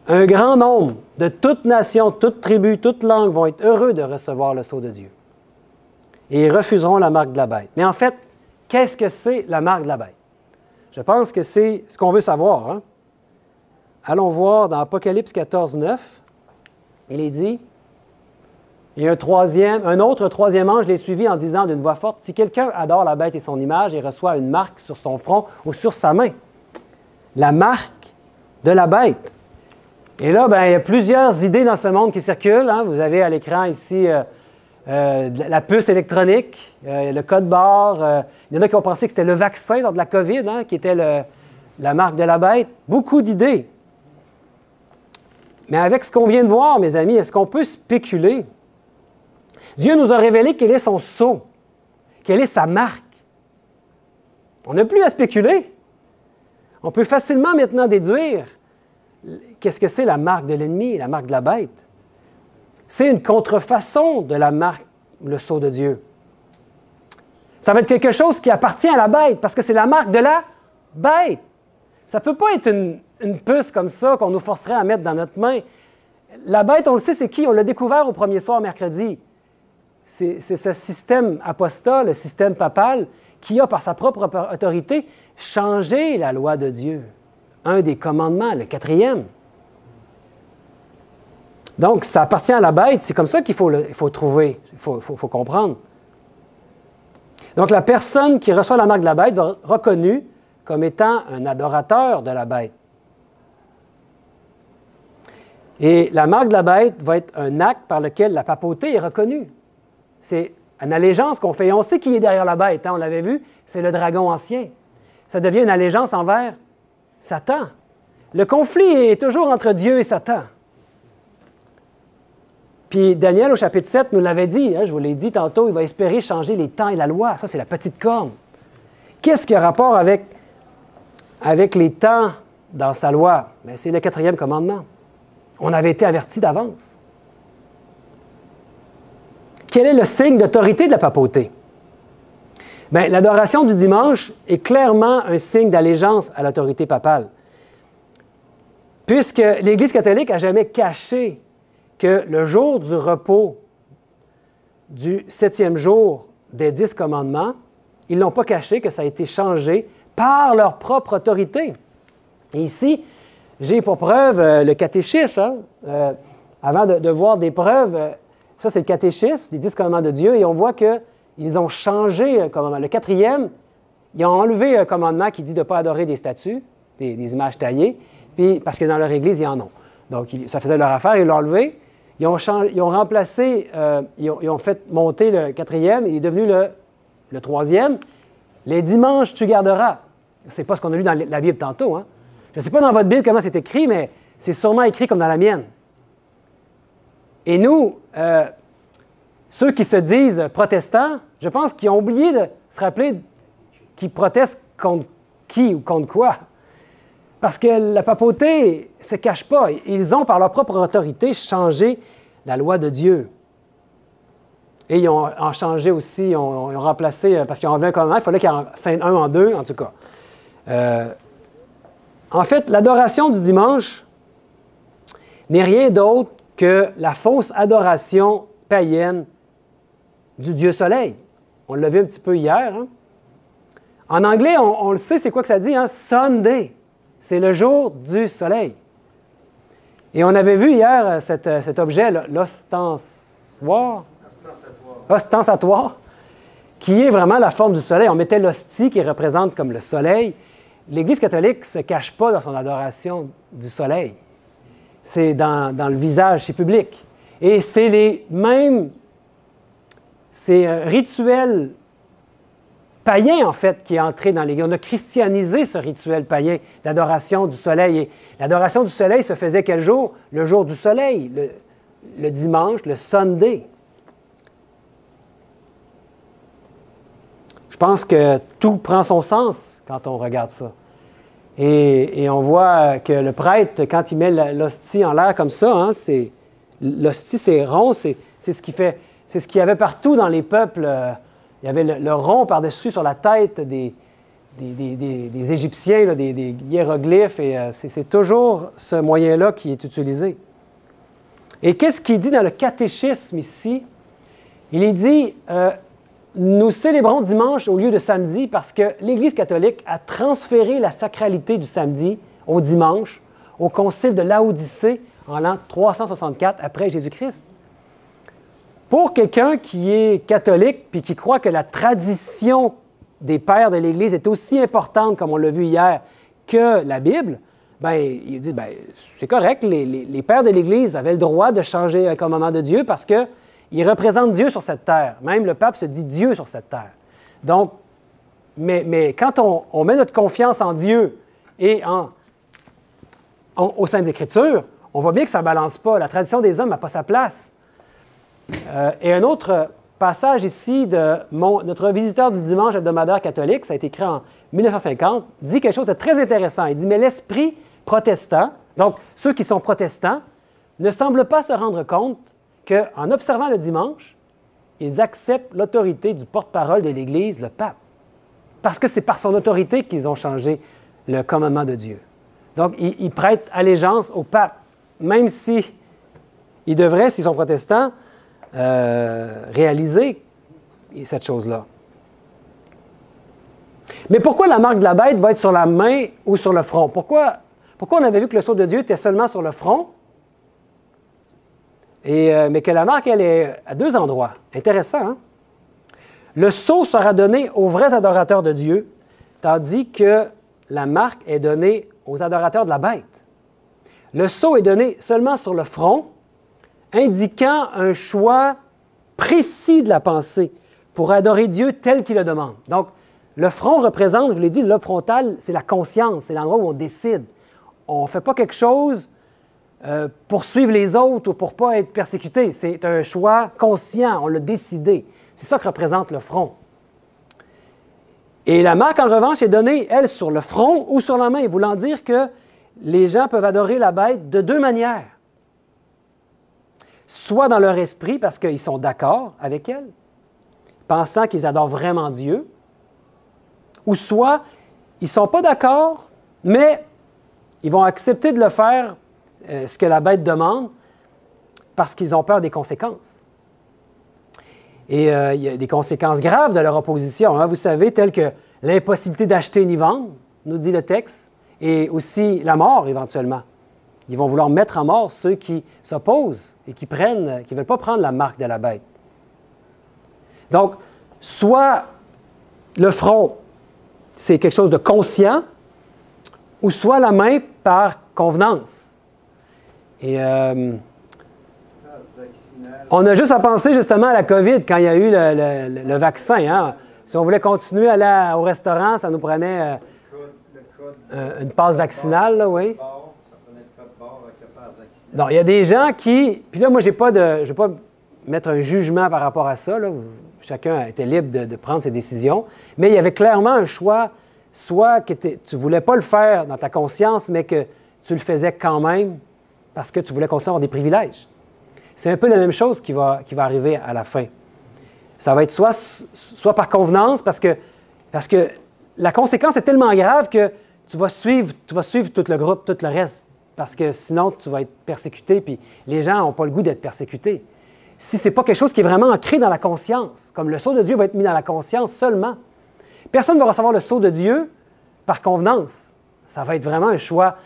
Un grand nombre de toutes nations, toutes tribus, toutes langues vont être heureux de recevoir le sceau de Dieu. et ils refuseront la marque de la bête. Mais en fait, qu'est-ce que c'est la marque de la bête? Je pense que c'est ce qu'on veut savoir. Hein? Allons voir dans Apocalypse 14, 9. Il est dit, et un autre troisième ange les suivit en disant d'une voix forte, « Si quelqu'un adore la bête et son image et reçoit une marque sur son front ou sur sa main, la marque de la bête. » Et là, il y a plusieurs idées dans ce monde qui circulent. Hein? Vous avez à l'écran ici la puce électronique, le code barre. Il y en a qui ont pensé que c'était le vaccin lors de la COVID, hein, qui était la marque de la bête. Beaucoup d'idées. Mais avec ce qu'on vient de voir, mes amis, est-ce qu'on peut spéculer? Dieu nous a révélé quel est son sceau, quelle est sa marque. On n'a plus à spéculer. On peut facilement maintenant déduire qu'est-ce que c'est la marque de l'ennemi, la marque de la bête. C'est une contrefaçon de la marque ou le sceau de Dieu. Ça va être quelque chose qui appartient à la bête, parce que c'est la marque de la bête. Ça ne peut pas être une puce comme ça qu'on nous forcerait à mettre dans notre main. La bête, on le sait, c'est qui? On l'a découvert au premier soir mercredi. C'est ce système apostat, le système papal, qui a, par sa propre autorité, changé la loi de Dieu. Un des commandements, le 4e. Donc, ça appartient à la bête. C'est comme ça qu'il faut trouver, il faut comprendre. Donc, la personne qui reçoit la marque de la bête va être reconnue comme étant un adorateur de la bête. Et la marque de la bête va être un acte par lequel la papauté est reconnue. C'est une allégeance qu'on fait. Et on sait qui est derrière la bête, hein, on l'avait vu, c'est le dragon ancien. Ça devient une allégeance envers Satan. Le conflit est toujours entre Dieu et Satan. Puis Daniel, au chapitre 7, nous l'avait dit, hein, je vous l'ai dit tantôt, il va espérer changer les temps et la loi. Ça, c'est la petite corne. Qu'est-ce qui a rapport avec les temps dans sa loi? Bien, c'est le 4e commandement. On avait été avertis d'avance. Quel est le signe d'autorité de la papauté? Bien, l'adoration du dimanche est clairement un signe d'allégeance à l'autorité papale. Puisque l'Église catholique n'a jamais caché que le jour du repos du 7e jour des 10 commandements, ils n'ont pas caché que ça a été changé par leur propre autorité. Et ici, j'ai pour preuve le catéchisme. Hein? Avant de voir des preuves, ça c'est le catéchisme, les 10 commandements de Dieu, et on voit qu'ils ont changé un commandement. Le 4e, ils ont enlevé un commandement qui dit de ne pas adorer des statues, des images taillées, puis, parce que dans leur Église, ils en ont. Donc, ça faisait leur affaire, ils l'ont enlevé. Ils ont remplacé, ils ont fait monter le 4e, il est devenu le 3e. Les dimanches, tu garderas. Ce n'est pas ce qu'on a lu dans la Bible tantôt. Hein? Je ne sais pas dans votre Bible comment c'est écrit, mais c'est sûrement écrit comme dans la mienne. Et nous, ceux qui se disent protestants, je pense qu'ils ont oublié de se rappeler qu'ils protestent contre qui ou contre quoi. Parce que la papauté ne se cache pas. Ils ont, par leur propre autorité, changé la loi de Dieu. Et ils ont changé aussi, ils ont remplacé, parce qu'ils ont enlevé un commandement, il fallait qu'il y en scinde un en deux, en tout cas. En fait, l'adoration du dimanche n'est rien d'autre que la fausse adoration païenne du Dieu soleil. On l'a vu un petit peu hier. Hein? En anglais, on le sait, c'est quoi que ça dit, hein? Sunday. C'est le jour du soleil. Et on avait vu hier cet objet, l'ostensatoire, qui est vraiment la forme du soleil. On mettait l'hostie qui représente comme le soleil. L'Église catholique ne se cache pas dans son adoration du soleil. C'est dans le visage, c'est public. Et c'est les mêmes, c'est un rituel païen, en fait, qui est entré dans l'Église. On a christianisé ce rituel païen d'adoration du soleil. Et l'adoration du soleil se faisait quel jour? Le jour du soleil, le dimanche, le Sunday. Je pense que tout prend son sens quand on regarde ça. Et on voit que le prêtre, quand il met l'hostie en l'air comme ça, hein, l'hostie, c'est rond, c'est ce qui fait, c'est ce qu'il y avait partout dans les peuples. Il y avait le rond par-dessus sur la tête des Égyptiens, là, des hiéroglyphes, et c'est toujours ce moyen-là qui est utilisé. Et qu'est-ce qu'il dit dans le catéchisme ici? Il est dit, nous célébrons dimanche au lieu de samedi parce que l'Église catholique a transféré la sacralité du samedi au dimanche au concile de Laodicée en l'an 364 après Jésus-Christ. Pour quelqu'un qui est catholique puis qui croit que la tradition des pères de l'Église est aussi importante, comme on l'a vu hier, que la Bible, bien, il dit, bien, c'est correct, les pères de l'Église avaient le droit de changer un commandement de Dieu parce qu'ils représentent Dieu sur cette terre. Même le pape se dit Dieu sur cette terre. Donc, mais quand on met notre confiance en Dieu et au sein des Écritures, on voit bien que ça ne balance pas. La tradition des hommes n'a pas sa place. Et un autre passage ici de notre visiteur du dimanche hebdomadaire catholique, ça a été écrit en 1950, dit quelque chose de très intéressant. Il dit, mais l'esprit protestant, donc ceux qui sont protestants, ne semblent pas se rendre compte qu'en observant le dimanche, ils acceptent l'autorité du porte-parole de l'Église, le pape. Parce que c'est par son autorité qu'ils ont changé le commandement de Dieu. Donc, ils prêtent allégeance au pape, même si ils devraient, s'ils sont protestants, réaliser cette chose-là. Mais pourquoi la marque de la bête va être sur la main ou sur le front? Pourquoi on avait vu que le sceau de Dieu était seulement sur le front, mais que la marque, elle est à deux endroits? Intéressant, hein? Le sceau sera donné aux vrais adorateurs de Dieu, tandis que la marque est donnée aux adorateurs de la bête. Le sceau est donné seulement sur le front, indiquant un choix précis de la pensée pour adorer Dieu tel qu'il le demande. Donc, le front représente, je vous l'ai dit, le lobe frontal, c'est la conscience, c'est l'endroit où on décide. On ne fait pas quelque chose pour suivre les autres ou pour ne pas être persécuté. C'est un choix conscient, on l'a décidé. C'est ça que représente le front. Et la marque, en revanche, est donnée, elle, sur le front ou sur la main, voulant dire que les gens peuvent adorer la bête de deux manières. Soit dans leur esprit, parce qu'ils sont d'accord avec elle, pensant qu'ils adorent vraiment Dieu, ou soit ils ne sont pas d'accord, mais ils vont accepter de le faire, ce que la bête demande, parce qu'ils ont peur des conséquences. Et il y a des conséquences graves de leur opposition, hein, vous savez, telles que l'impossibilité d'acheter ni vendre, nous dit le texte, et aussi la mort éventuellement. Ils vont vouloir mettre à mort ceux qui s'opposent et qui ne veulent pas prendre la marque de la bête. Donc, soit le front, c'est quelque chose de conscient, ou soit la main par convenance. Et on a juste à penser justement à la COVID quand il y a eu le vaccin. Hein. Si on voulait continuer à aller au restaurant, ça nous prenait une passe vaccinale, là, oui. Donc, il y a des gens qui... Puis là, moi, je ne vais pas mettre un jugement par rapport à ça. Là. Chacun était libre de prendre ses décisions. Mais il y avait clairement un choix, soit que tu ne voulais pas le faire dans ta conscience, mais que tu le faisais quand même parce que tu voulais continuer à avoir des privilèges. C'est un peu la même chose qui va arriver à la fin. Ça va être soit par convenance, parce que la conséquence est tellement grave que tu vas suivre tout le groupe, tout le reste. Parce que sinon, tu vas être persécuté, puis les gens n'ont pas le goût d'être persécutés. Si ce n'est pas quelque chose qui est vraiment ancré dans la conscience, comme le sceau de Dieu va être mis dans la conscience seulement, personne ne va recevoir le sceau de Dieu par convenance. Ça va être vraiment un choix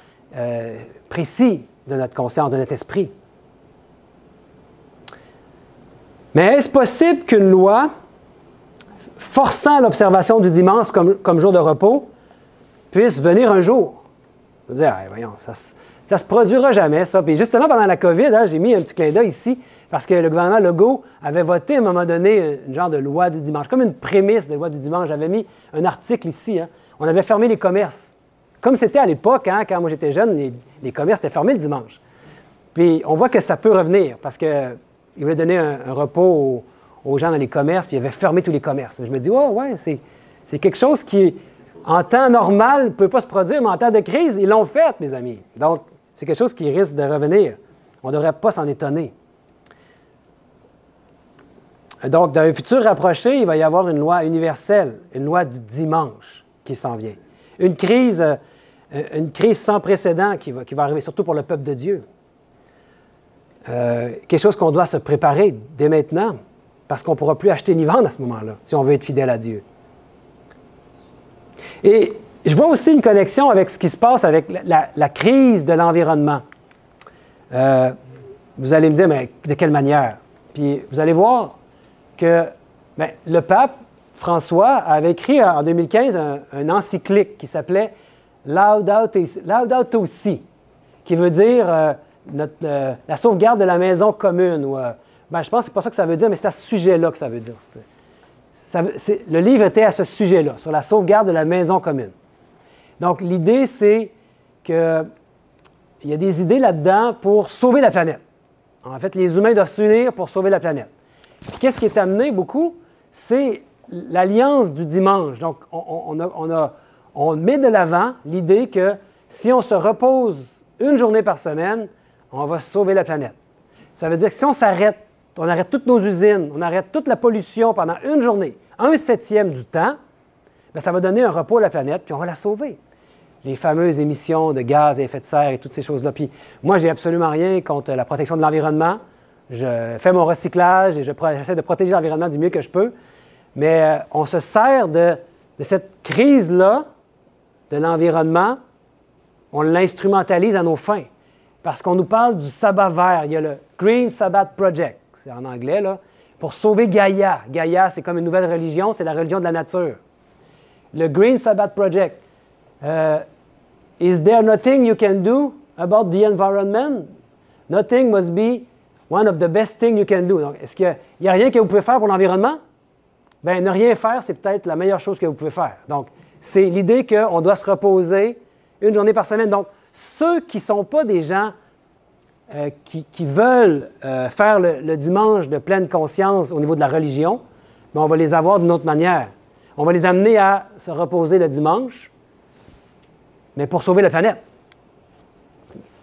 précis de notre conscience, de notre esprit. Mais est-ce possible qu'une loi forçant l'observation du dimanche comme jour de repos puisse venir un jour? Je veux dire, hey, voyons, ça ne se produira jamais, ça. Puis justement, pendant la COVID, hein, j'ai mis un petit clin d'œil ici, parce que le gouvernement Legault avait voté à un moment donné une genre de loi du dimanche, comme une prémisse de loi du dimanche. J'avais mis un article ici. Hein. On avait fermé les commerces. Comme c'était à l'époque, hein, quand moi j'étais jeune, les commerces étaient fermés le dimanche. Puis on voit que ça peut revenir, parce qu'il voulait donner un repos aux gens dans les commerces, puis il avait fermé tous les commerces. Je me dis, oh, ouais, c'est quelque chose qui, en temps normal, ne peut pas se produire, mais en temps de crise, ils l'ont fait, mes amis. Donc, c'est quelque chose qui risque de revenir. On ne devrait pas s'en étonner. Donc, dans un futur rapproché, il va y avoir une loi universelle, une loi du dimanche qui s'en vient. Une crise sans précédent qui va arriver, surtout pour le peuple de Dieu. Quelque chose qu'on doit se préparer dès maintenant. parce qu'on ne pourra plus acheter ni vendre à ce moment-là, si on veut être fidèle à Dieu. Et je vois aussi une connexion avec ce qui se passe avec la crise de l'environnement. Vous allez me dire, mais de quelle manière? Puis vous allez voir que le pape François avait écrit en 2015 un encyclique qui s'appelait Laudato Si, qui veut dire la sauvegarde de la maison commune. Ou, je pense que ce n'est pas ça que ça veut dire, mais c'est à ce sujet-là que ça veut dire. Le livre était à ce sujet-là, sur la sauvegarde de la maison commune. Donc, l'idée, c'est qu'il y a des idées là-dedans pour sauver la planète. En fait, les humains doivent s'unir pour sauver la planète. Puis, qu'est-ce qui est amené beaucoup? C'est l'alliance du dimanche. Donc, on met de l'avant l'idée que si on se repose une journée par semaine, on va sauver la planète. Ça veut dire que si on s'arrête, on arrête toutes nos usines, on arrête toute la pollution pendant une journée, 1/7 du temps, bien, ça va donner un repos à la planète, puis on va la sauver. Les fameuses émissions de gaz à effet de serre et toutes ces choses-là. Puis moi, j'ai absolument rien contre la protection de l'environnement. Je fais mon recyclage et j'essaie de protéger l'environnement du mieux que je peux. Mais on se sert de cette crise-là, de l'environnement, on l'instrumentalise à nos fins. Parce qu'on nous parle du sabbat vert. Il y a le Green Sabbath Project, c'est en anglais, là, pour sauver Gaïa. Gaïa, c'est comme une nouvelle religion, c'est la religion de la nature. Le Green Sabbath Project. Is there nothing you can do about the environment? Nothing must be one of the best things you can do. Donc, est-ce qu'il n'y a rien que vous pouvez faire pour l'environnement? Bien, ne rien faire, c'est peut-être la meilleure chose que vous pouvez faire. Donc, c'est l'idée qu'on doit se reposer une journée par semaine. Donc, ceux qui ne sont pas des gens qui veulent faire le dimanche de pleine conscience au niveau de la religion, bien, on va les avoir d'une autre manière. On va les amener à se reposer le dimanche, mais pour sauver la planète.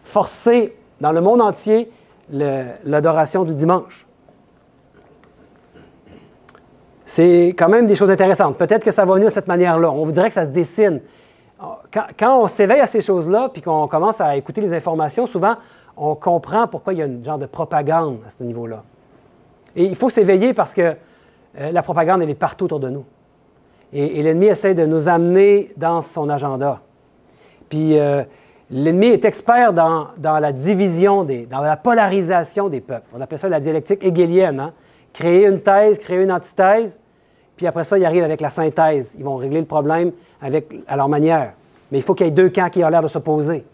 Forcer dans le monde entier l'adoration du dimanche. C'est quand même des choses intéressantes. Peut-être que ça va venir de cette manière-là. On vous dirait que ça se dessine. Quand on s'éveille à ces choses-là, puis qu'on commence à écouter les informations, souvent, on comprend pourquoi il y a un genre de propagande à ce niveau-là. Et il faut s'éveiller parce que la propagande, elle est partout autour de nous. Et l'ennemi essaie de nous amener dans son agenda. Puis l'ennemi est expert dans la division, dans la polarisation des peuples. On appelle ça la dialectique hégélienne. Hein? Créer une thèse, créer une antithèse, puis après ça, ils arrivent avec la synthèse. Ils vont régler le problème à leur manière. Mais il faut qu'il y ait deux camps qui ont l'air de s'opposer.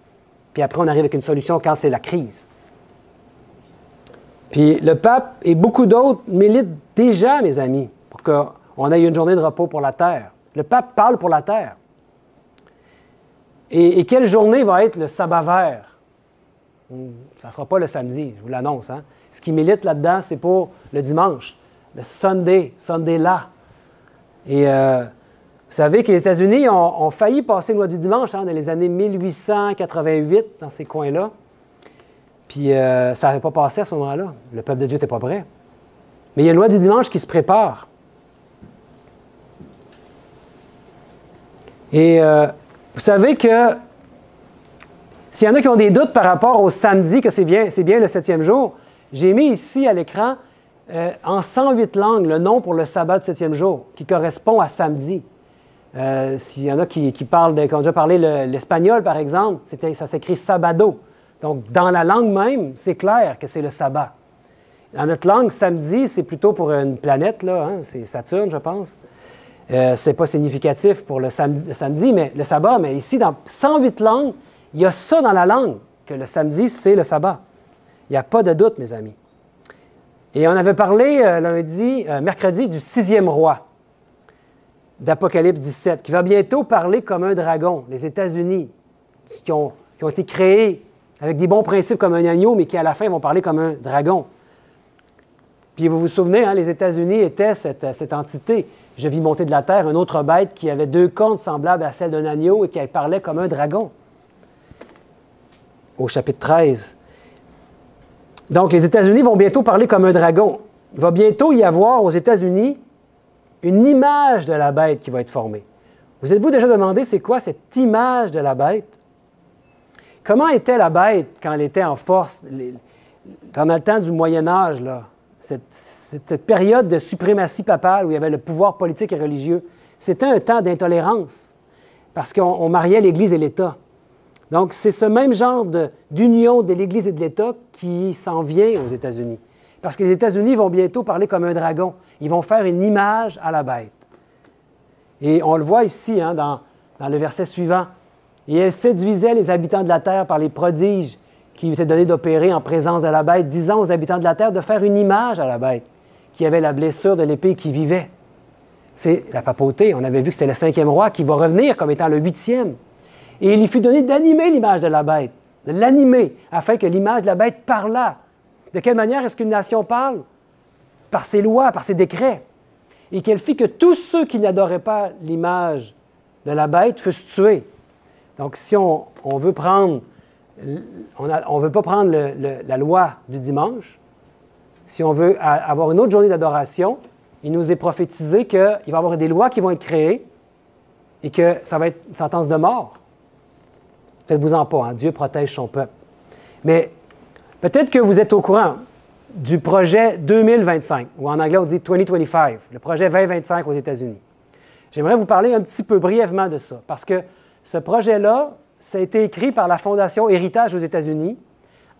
Puis après, on arrive avec une solution quand c'est la crise. Puis le pape et beaucoup d'autres militent déjà, mes amis, pour qu'on ait une journée de repos pour la terre. Le pape parle pour la terre. Et quelle journée va être le sabbat vert? Ça ne sera pas le samedi, je vous l'annonce. Hein? Ce qui milite là-dedans, c'est pour le dimanche, le Sunday là. Et vous savez que les États-Unis ont failli passer une loi du dimanche dans les années 1888, dans ces coins-là. Puis ça n'avait pas passé à ce moment-là. Le peuple de Dieu n'était pas prêt. Mais il y a une loi du dimanche qui se prépare. Et vous savez que s'il y en a qui ont des doutes par rapport au samedi, que c'est bien le 7e jour, j'ai mis ici à l'écran en 108 langues le nom pour le sabbat du 7e jour, qui correspond à samedi. S'il y en a qui ont déjà parlé l'espagnol, par exemple, ça s'écrit sabado. Donc, dans la langue même, c'est clair que c'est le sabbat. Dans notre langue, samedi, c'est plutôt pour une planète, là, hein, c'est Saturne, je pense. Ce n'est pas significatif pour le samedi, mais le sabbat. Mais ici, dans 108 langues, il y a ça dans la langue, que le samedi, c'est le sabbat. Il n'y a pas de doute, mes amis. Et on avait parlé mercredi, du 6e roi d'Apocalypse 17, qui va bientôt parler comme un dragon. Les États-Unis, qui ont été créés avec des bons principes comme un agneau, mais qui à la fin vont parler comme un dragon. Puis vous vous souvenez, hein, les États-Unis étaient cette entité. Je vis monter de la terre une autre bête qui avait 2 cornes semblables à celles d'un agneau et qui parlait comme un dragon. Au chapitre 13. Donc, les États-Unis vont bientôt parler comme un dragon. Il va bientôt y avoir aux États-Unis une image de la bête qui va être formée. Vous êtes-vous déjà demandé c'est quoi cette image de la bête? Comment était la bête quand elle était en force, dans le temps du Moyen Âge, là, cette période de suprématie papale où il y avait le pouvoir politique et religieux, c'était un temps d'intolérance parce qu'on mariait l'Église et l'État. Donc, c'est ce même genre d'union de l'Église et de l'État qui s'en vient aux États-Unis. Parce que les États-Unis vont bientôt parler comme un dragon. Ils vont faire une image à la bête. Et on le voit ici, hein, dans le verset suivant. « Et elle séduisait les habitants de la terre par les prodiges qui lui étaient donnés d'opérer en présence de la bête, disant aux habitants de la terre de faire une image à la bête, qui avait la blessure de l'épée qui vivait. » C'est la papauté. On avait vu que c'était le 5e roi qui va revenir comme étant le 8e. Et il lui fut donné d'animer l'image de la bête, de l'animer, afin que l'image de la bête parlât. De quelle manière est-ce qu'une nation parle? Par ses lois, par ses décrets. Et qu'elle fit que tous ceux qui n'adoraient pas l'image de la bête fussent tués. Donc, si on veut prendre, on veut pas prendre la loi du dimanche, si on veut avoir une autre journée d'adoration, il nous est prophétisé qu'il va y avoir des lois qui vont être créées et que ça va être une sentence de mort. Faites-vous-en pas, hein? Dieu protège son peuple. Mais peut-être que vous êtes au courant du projet 2025, ou en anglais on dit 2025, le projet 2025 aux États-Unis. J'aimerais vous parler un petit peu brièvement de ça, parce que ce projet-là, ça a été écrit par la Fondation Héritage aux États-Unis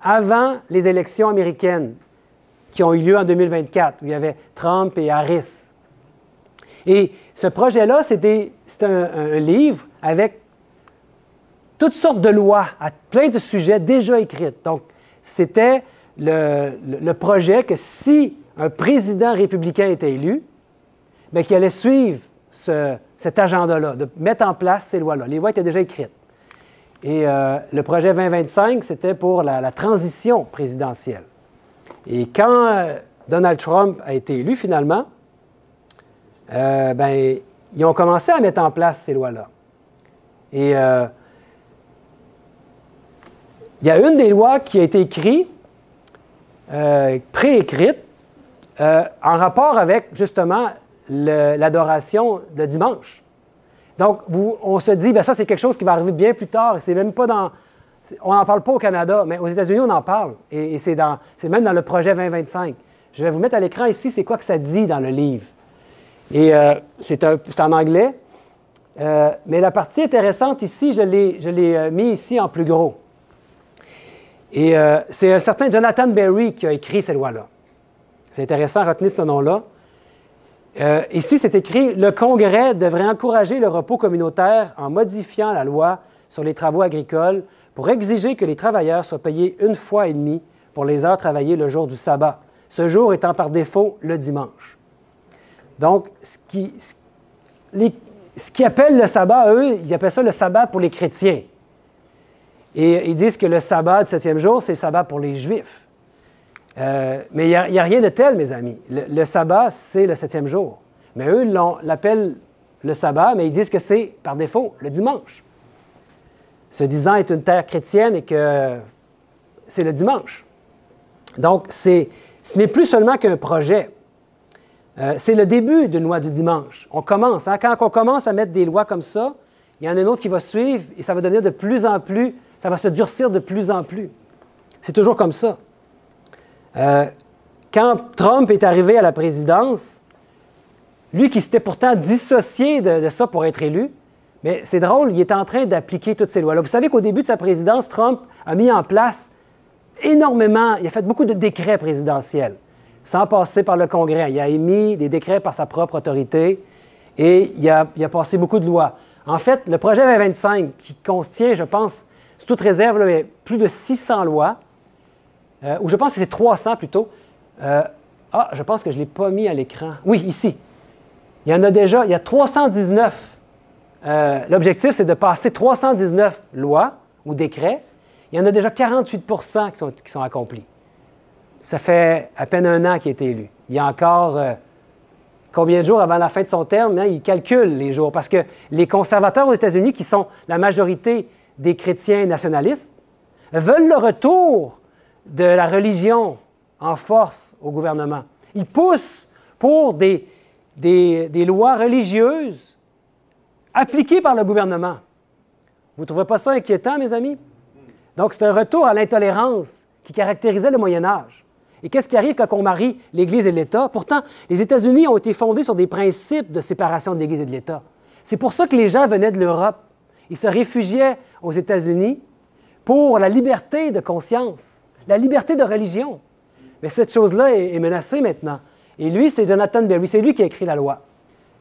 avant les élections américaines qui ont eu lieu en 2024, où il y avait Trump et Harris. Et ce projet-là, c'est un livre avec toutes sortes de lois à plein de sujets déjà écrites. Donc, c'était le projet que si un président républicain était élu, bien, qu'il allait suivre cet agenda-là, de mettre en place ces lois-là. Les lois étaient déjà écrites. Et le projet 2025, c'était pour la transition présidentielle. Et quand Donald Trump a été élu, finalement, bien, ils ont commencé à mettre en place ces lois-là. Et il y a une des lois qui a été écrite, préécrite, en rapport avec, justement, l'adoration le dimanche. Donc, on se dit, bien ça, c'est quelque chose qui va arriver bien plus tard, et c'est même pas dans... On n'en parle pas au Canada, mais aux États-Unis, on en parle, et c'est même dans le projet 2025. Je vais vous mettre à l'écran ici, c'est quoi que ça dit dans le livre. Et c'est en anglais, mais la partie intéressante ici, je l'ai mis ici en plus gros. Et c'est un certain Jonathan Berry qui a écrit ces lois-là. C'est intéressant, retenez ce nom-là. Ici, c'est écrit « Le Congrès devrait encourager le repos communautaire en modifiant la loi sur les travaux agricoles pour exiger que les travailleurs soient payés 1 fois et demie pour les heures travaillées le jour du sabbat, ce jour étant par défaut le dimanche. » Donc, ce qui appelle le sabbat, eux, ils appellent ça le sabbat pour les chrétiens. Et ils disent que le sabbat du 7e jour, c'est le sabbat pour les Juifs. Mais il n'y a rien de tel, mes amis. Le sabbat, c'est le 7e jour. Mais eux l'appellent le sabbat, mais ils disent que c'est, par défaut, le dimanche. Se disant être une terre chrétienne et que c'est le dimanche. Donc, ce n'est plus seulement qu'un projet. C'est le début d'une loi du dimanche. On commence. Hein? Quand on commence à mettre des lois comme ça, il y en a une autre qui va suivre et ça va devenir de plus en plus, ça va se durcir de plus en plus. C'est toujours comme ça. Quand Trump est arrivé à la présidence, lui qui s'était pourtant dissocié de ça pour être élu, mais c'est drôle, il est en train d'appliquer toutes ces lois-là. Vous savez qu'au début de sa présidence, Trump a mis en place énormément, il a fait beaucoup de décrets présidentiels, sans passer par le Congrès. Il a émis des décrets par sa propre autorité et il a passé beaucoup de lois. En fait, le projet 2025, qui contient, je pense, sous toute réserve, là, plus de 600 lois, ou je pense que c'est 300 plutôt. Je pense que je ne l'ai pas mis à l'écran. Oui, ici. Il y en a déjà, il y a 319. L'objectif, c'est de passer 319 lois ou décrets. Il y en a déjà 48 qui sont accomplis. Ça fait à peine 1 an qu'il a été élu. Il y a encore combien de jours avant la fin de son terme? Hein? Il calcule les jours. Parce que les conservateurs aux États-Unis, qui sont la majorité des chrétiens nationalistes, veulent le retour de la religion en force au gouvernement. Ils poussent pour des lois religieuses appliquées par le gouvernement. Vous ne trouvez pas ça inquiétant, mes amis? Donc, c'est un retour à l'intolérance qui caractérisait le Moyen Âge. Et qu'est-ce qui arrive quand on marie l'Église et l'État? Pourtant, les États-Unis ont été fondés sur des principes de séparation de l'Église et de l'État. C'est pour ça que les gens venaient de l'Europe. Ils se réfugiaient aux États-Unis pour la liberté de conscience, la liberté de religion. Mais cette chose-là est menacée maintenant. Et lui, c'est Jonathan Berry. C'est lui qui a écrit la loi.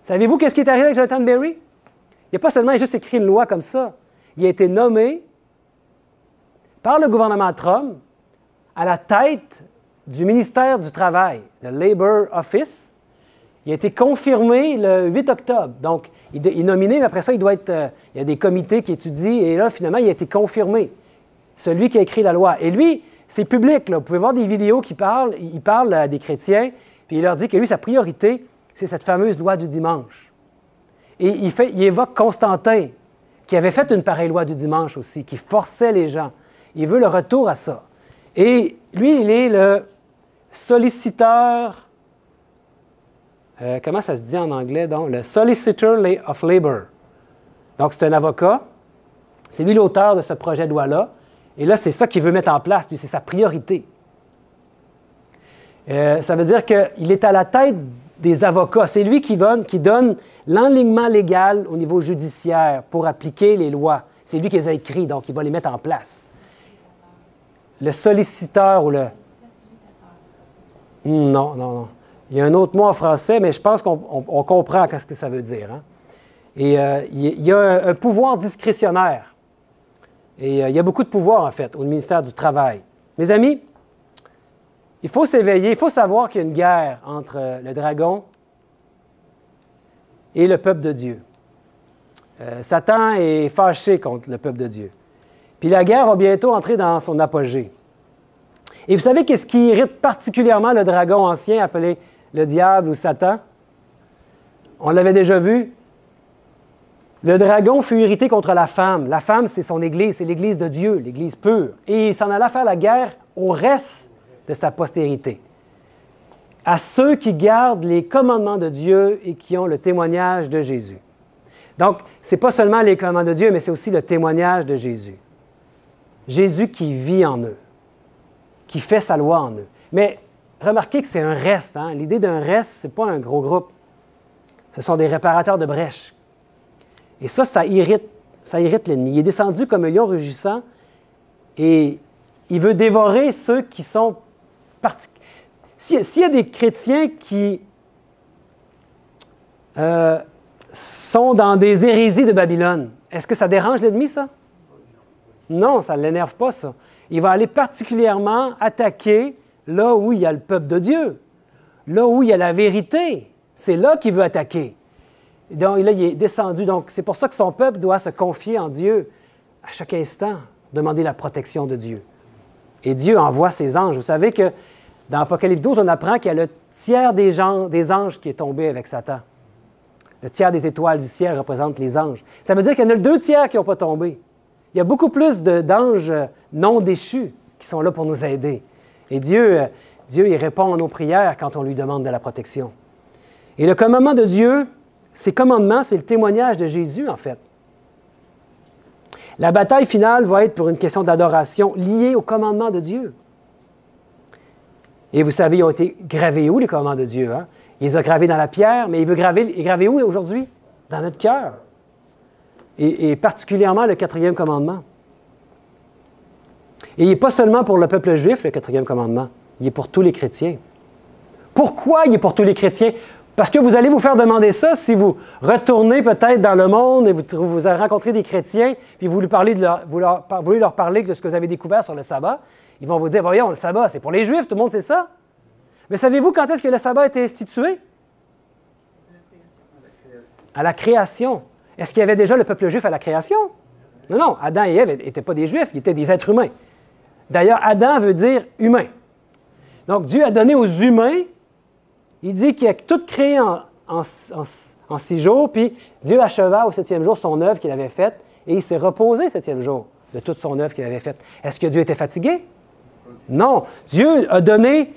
Savez-vous qu'est-ce qui est arrivé avec Jonathan Berry? Il n'a pas seulement juste écrit une loi comme ça. Il a été nommé par le gouvernement Trump à la tête du ministère du Travail, le Labor Office. Il a été confirmé le 8 octobre. Donc, il est nominé, mais après ça, il y a des comités qui étudient, et là, finalement, il a été confirmé. Celui qui a écrit la loi. Et lui, c'est public, là. Vous pouvez voir des vidéos il parle à des chrétiens, puis il leur dit que lui, sa priorité, c'est cette fameuse loi du dimanche. Et il évoque Constantin, qui avait fait une pareille loi du dimanche aussi, qui forçait les gens. Il veut le retour à ça. Et lui, il est le solliciteur, comment ça se dit en anglais, donc? Le Solicitor of Labor. Donc, c'est un avocat. C'est lui l'auteur de ce projet de loi-là. Et là, c'est ça qu'il veut mettre en place, lui, c'est sa priorité. Ça veut dire qu'il est à la tête des avocats. C'est lui qui donne l'enlignement légal au niveau judiciaire pour appliquer les lois. C'est lui qui les a écrits, donc il va les mettre en place. Le solliciteur ou le... Non. Il y a un autre mot en français, mais je pense qu'on comprend ce que ça veut dire. Hein? Et il y a un pouvoir discrétionnaire. Et il y a beaucoup de pouvoir, en fait, au ministère du Travail. Mes amis, il faut s'éveiller, il faut savoir qu'il y a une guerre entre le dragon et le peuple de Dieu. Satan est fâché contre le peuple de Dieu. Puis la guerre va bientôt entrer dans son apogée. Et vous savez qu'est-ce qui irrite particulièrement le dragon ancien appelé le diable ou Satan? On l'avait déjà vu. Le dragon fut irrité contre la femme. La femme, c'est son Église, c'est l'Église de Dieu, l'Église pure. Et il s'en alla faire la guerre au reste de sa postérité, à ceux qui gardent les commandements de Dieu et qui ont le témoignage de Jésus. Donc, ce n'est pas seulement les commandements de Dieu, mais c'est aussi le témoignage de Jésus. Jésus qui vit en eux, qui fait sa loi en eux. Mais remarquez que c'est un reste. Hein? L'idée d'un reste, ce n'est pas un gros groupe. Ce sont des réparateurs de brèches. Et ça irrite l'ennemi. Il est descendu comme un lion rugissant et il veut dévorer ceux qui sont S'il y a des chrétiens qui sont dans des hérésies de Babylone, est-ce que ça dérange l'ennemi, ça? Non, ça ne l'énerve pas, ça. Il va aller particulièrement attaquer là où il y a le peuple de Dieu, là où il y a la vérité. C'est là qu'il veut attaquer. Donc là, il est descendu. Donc, c'est pour ça que son peuple doit se confier en Dieu à chaque instant, demander la protection de Dieu. Et Dieu envoie ses anges. Vous savez que dans Apocalypse 12, on apprend qu'il y a le tiers des anges qui est tombé avec Satan. Le tiers des étoiles du ciel représente les anges. Ça veut dire qu'il y en a le 2 tiers qui n'ont pas tombé. Il y a beaucoup plus d'anges non déchus qui sont là pour nous aider. Et Dieu, il répond à nos prières quand on lui demande de la protection. Et le commandement de Dieu, ces commandements, c'est le témoignage de Jésus, en fait. La bataille finale va être pour une question d'adoration liée au commandement de Dieu. Et vous savez, ils ont été gravés où, les commandements de Dieu? Hein? Il les a gravés dans la pierre, mais il veut graver où aujourd'hui? Dans notre cœur. Et particulièrement le 4e commandement. Et il n'est pas seulement pour le peuple juif, le 4e commandement. Il est pour tous les chrétiens. Pourquoi il est pour tous les chrétiens? Parce que vous allez vous faire demander ça si vous retournez peut-être dans le monde et vous avez rencontré des chrétiens, puis vous voulez leur parler de ce que vous avez découvert sur le sabbat. Ils vont vous dire, voyons, le sabbat, c'est pour les Juifs, tout le monde sait ça. Mais savez-vous quand est-ce que le sabbat a été institué? À la création. Est-ce qu'il y avait déjà le peuple juif à la création? Non. Adam et Ève n'étaient pas des Juifs, ils étaient des êtres humains. D'ailleurs, Adam veut dire humain. Donc, Dieu a donné aux humains, il dit qu'il a tout créé en 6 jours, puis Dieu acheva au 7e jour son œuvre qu'il avait faite, et il s'est reposé le 7e jour de toute son œuvre qu'il avait faite. Est-ce que Dieu était fatigué? Non. Dieu a donné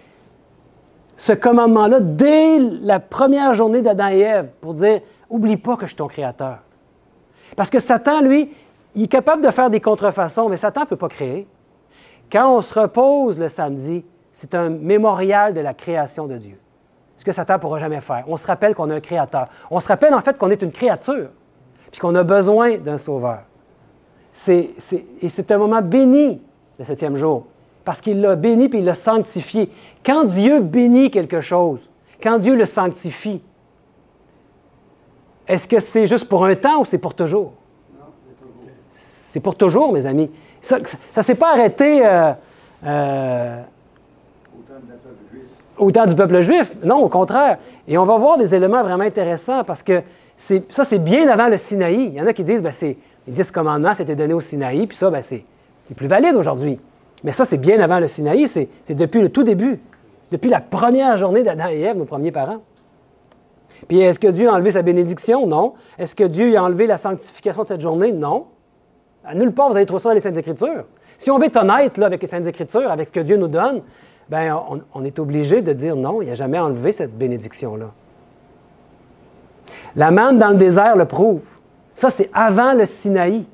ce commandement-là dès la première journée d'Adam et Ève pour dire, oublie pas que je suis ton créateur. Parce que Satan, lui, il est capable de faire des contrefaçons, mais Satan ne peut pas créer. Quand on se repose le samedi, c'est un mémorial de la création de Dieu. Ce que Satan ne pourra jamais faire. On se rappelle qu'on a un créateur. On se rappelle en fait qu'on est une créature, puis qu'on a besoin d'un sauveur. Et c'est un moment béni, le 7e jour, parce qu'il l'a béni puis il l'a sanctifié. Quand Dieu bénit quelque chose, quand Dieu le sanctifie, est-ce que c'est juste pour un temps ou c'est pour toujours? Non, c'est toujours. C'est pour toujours, mes amis. Ça ne s'est pas arrêté au temps du peuple juif. Non, au contraire. Et on va voir des éléments vraiment intéressants parce que ça, c'est bien avant le Sinaï. Il y en a qui disent, les 10 commandements, c'était donné au Sinaï, puis ça, c'est plus valide aujourd'hui. Mais ça, c'est bien avant le Sinaï, c'est depuis le tout début, depuis la première journée d'Adam et Ève, nos premiers parents. Puis est-ce que Dieu a enlevé sa bénédiction? Non. Est-ce que Dieu a enlevé la sanctification de cette journée? Non. À nulle part, vous allez trouver ça dans les Saintes Écritures. Si on veut être honnête là, avec les Saintes Écritures, avec ce que Dieu nous donne, on est obligé de dire non, il n'a jamais enlevé cette bénédiction-là. La manne dans le désert le prouve. Ça, c'est avant le Sinaï.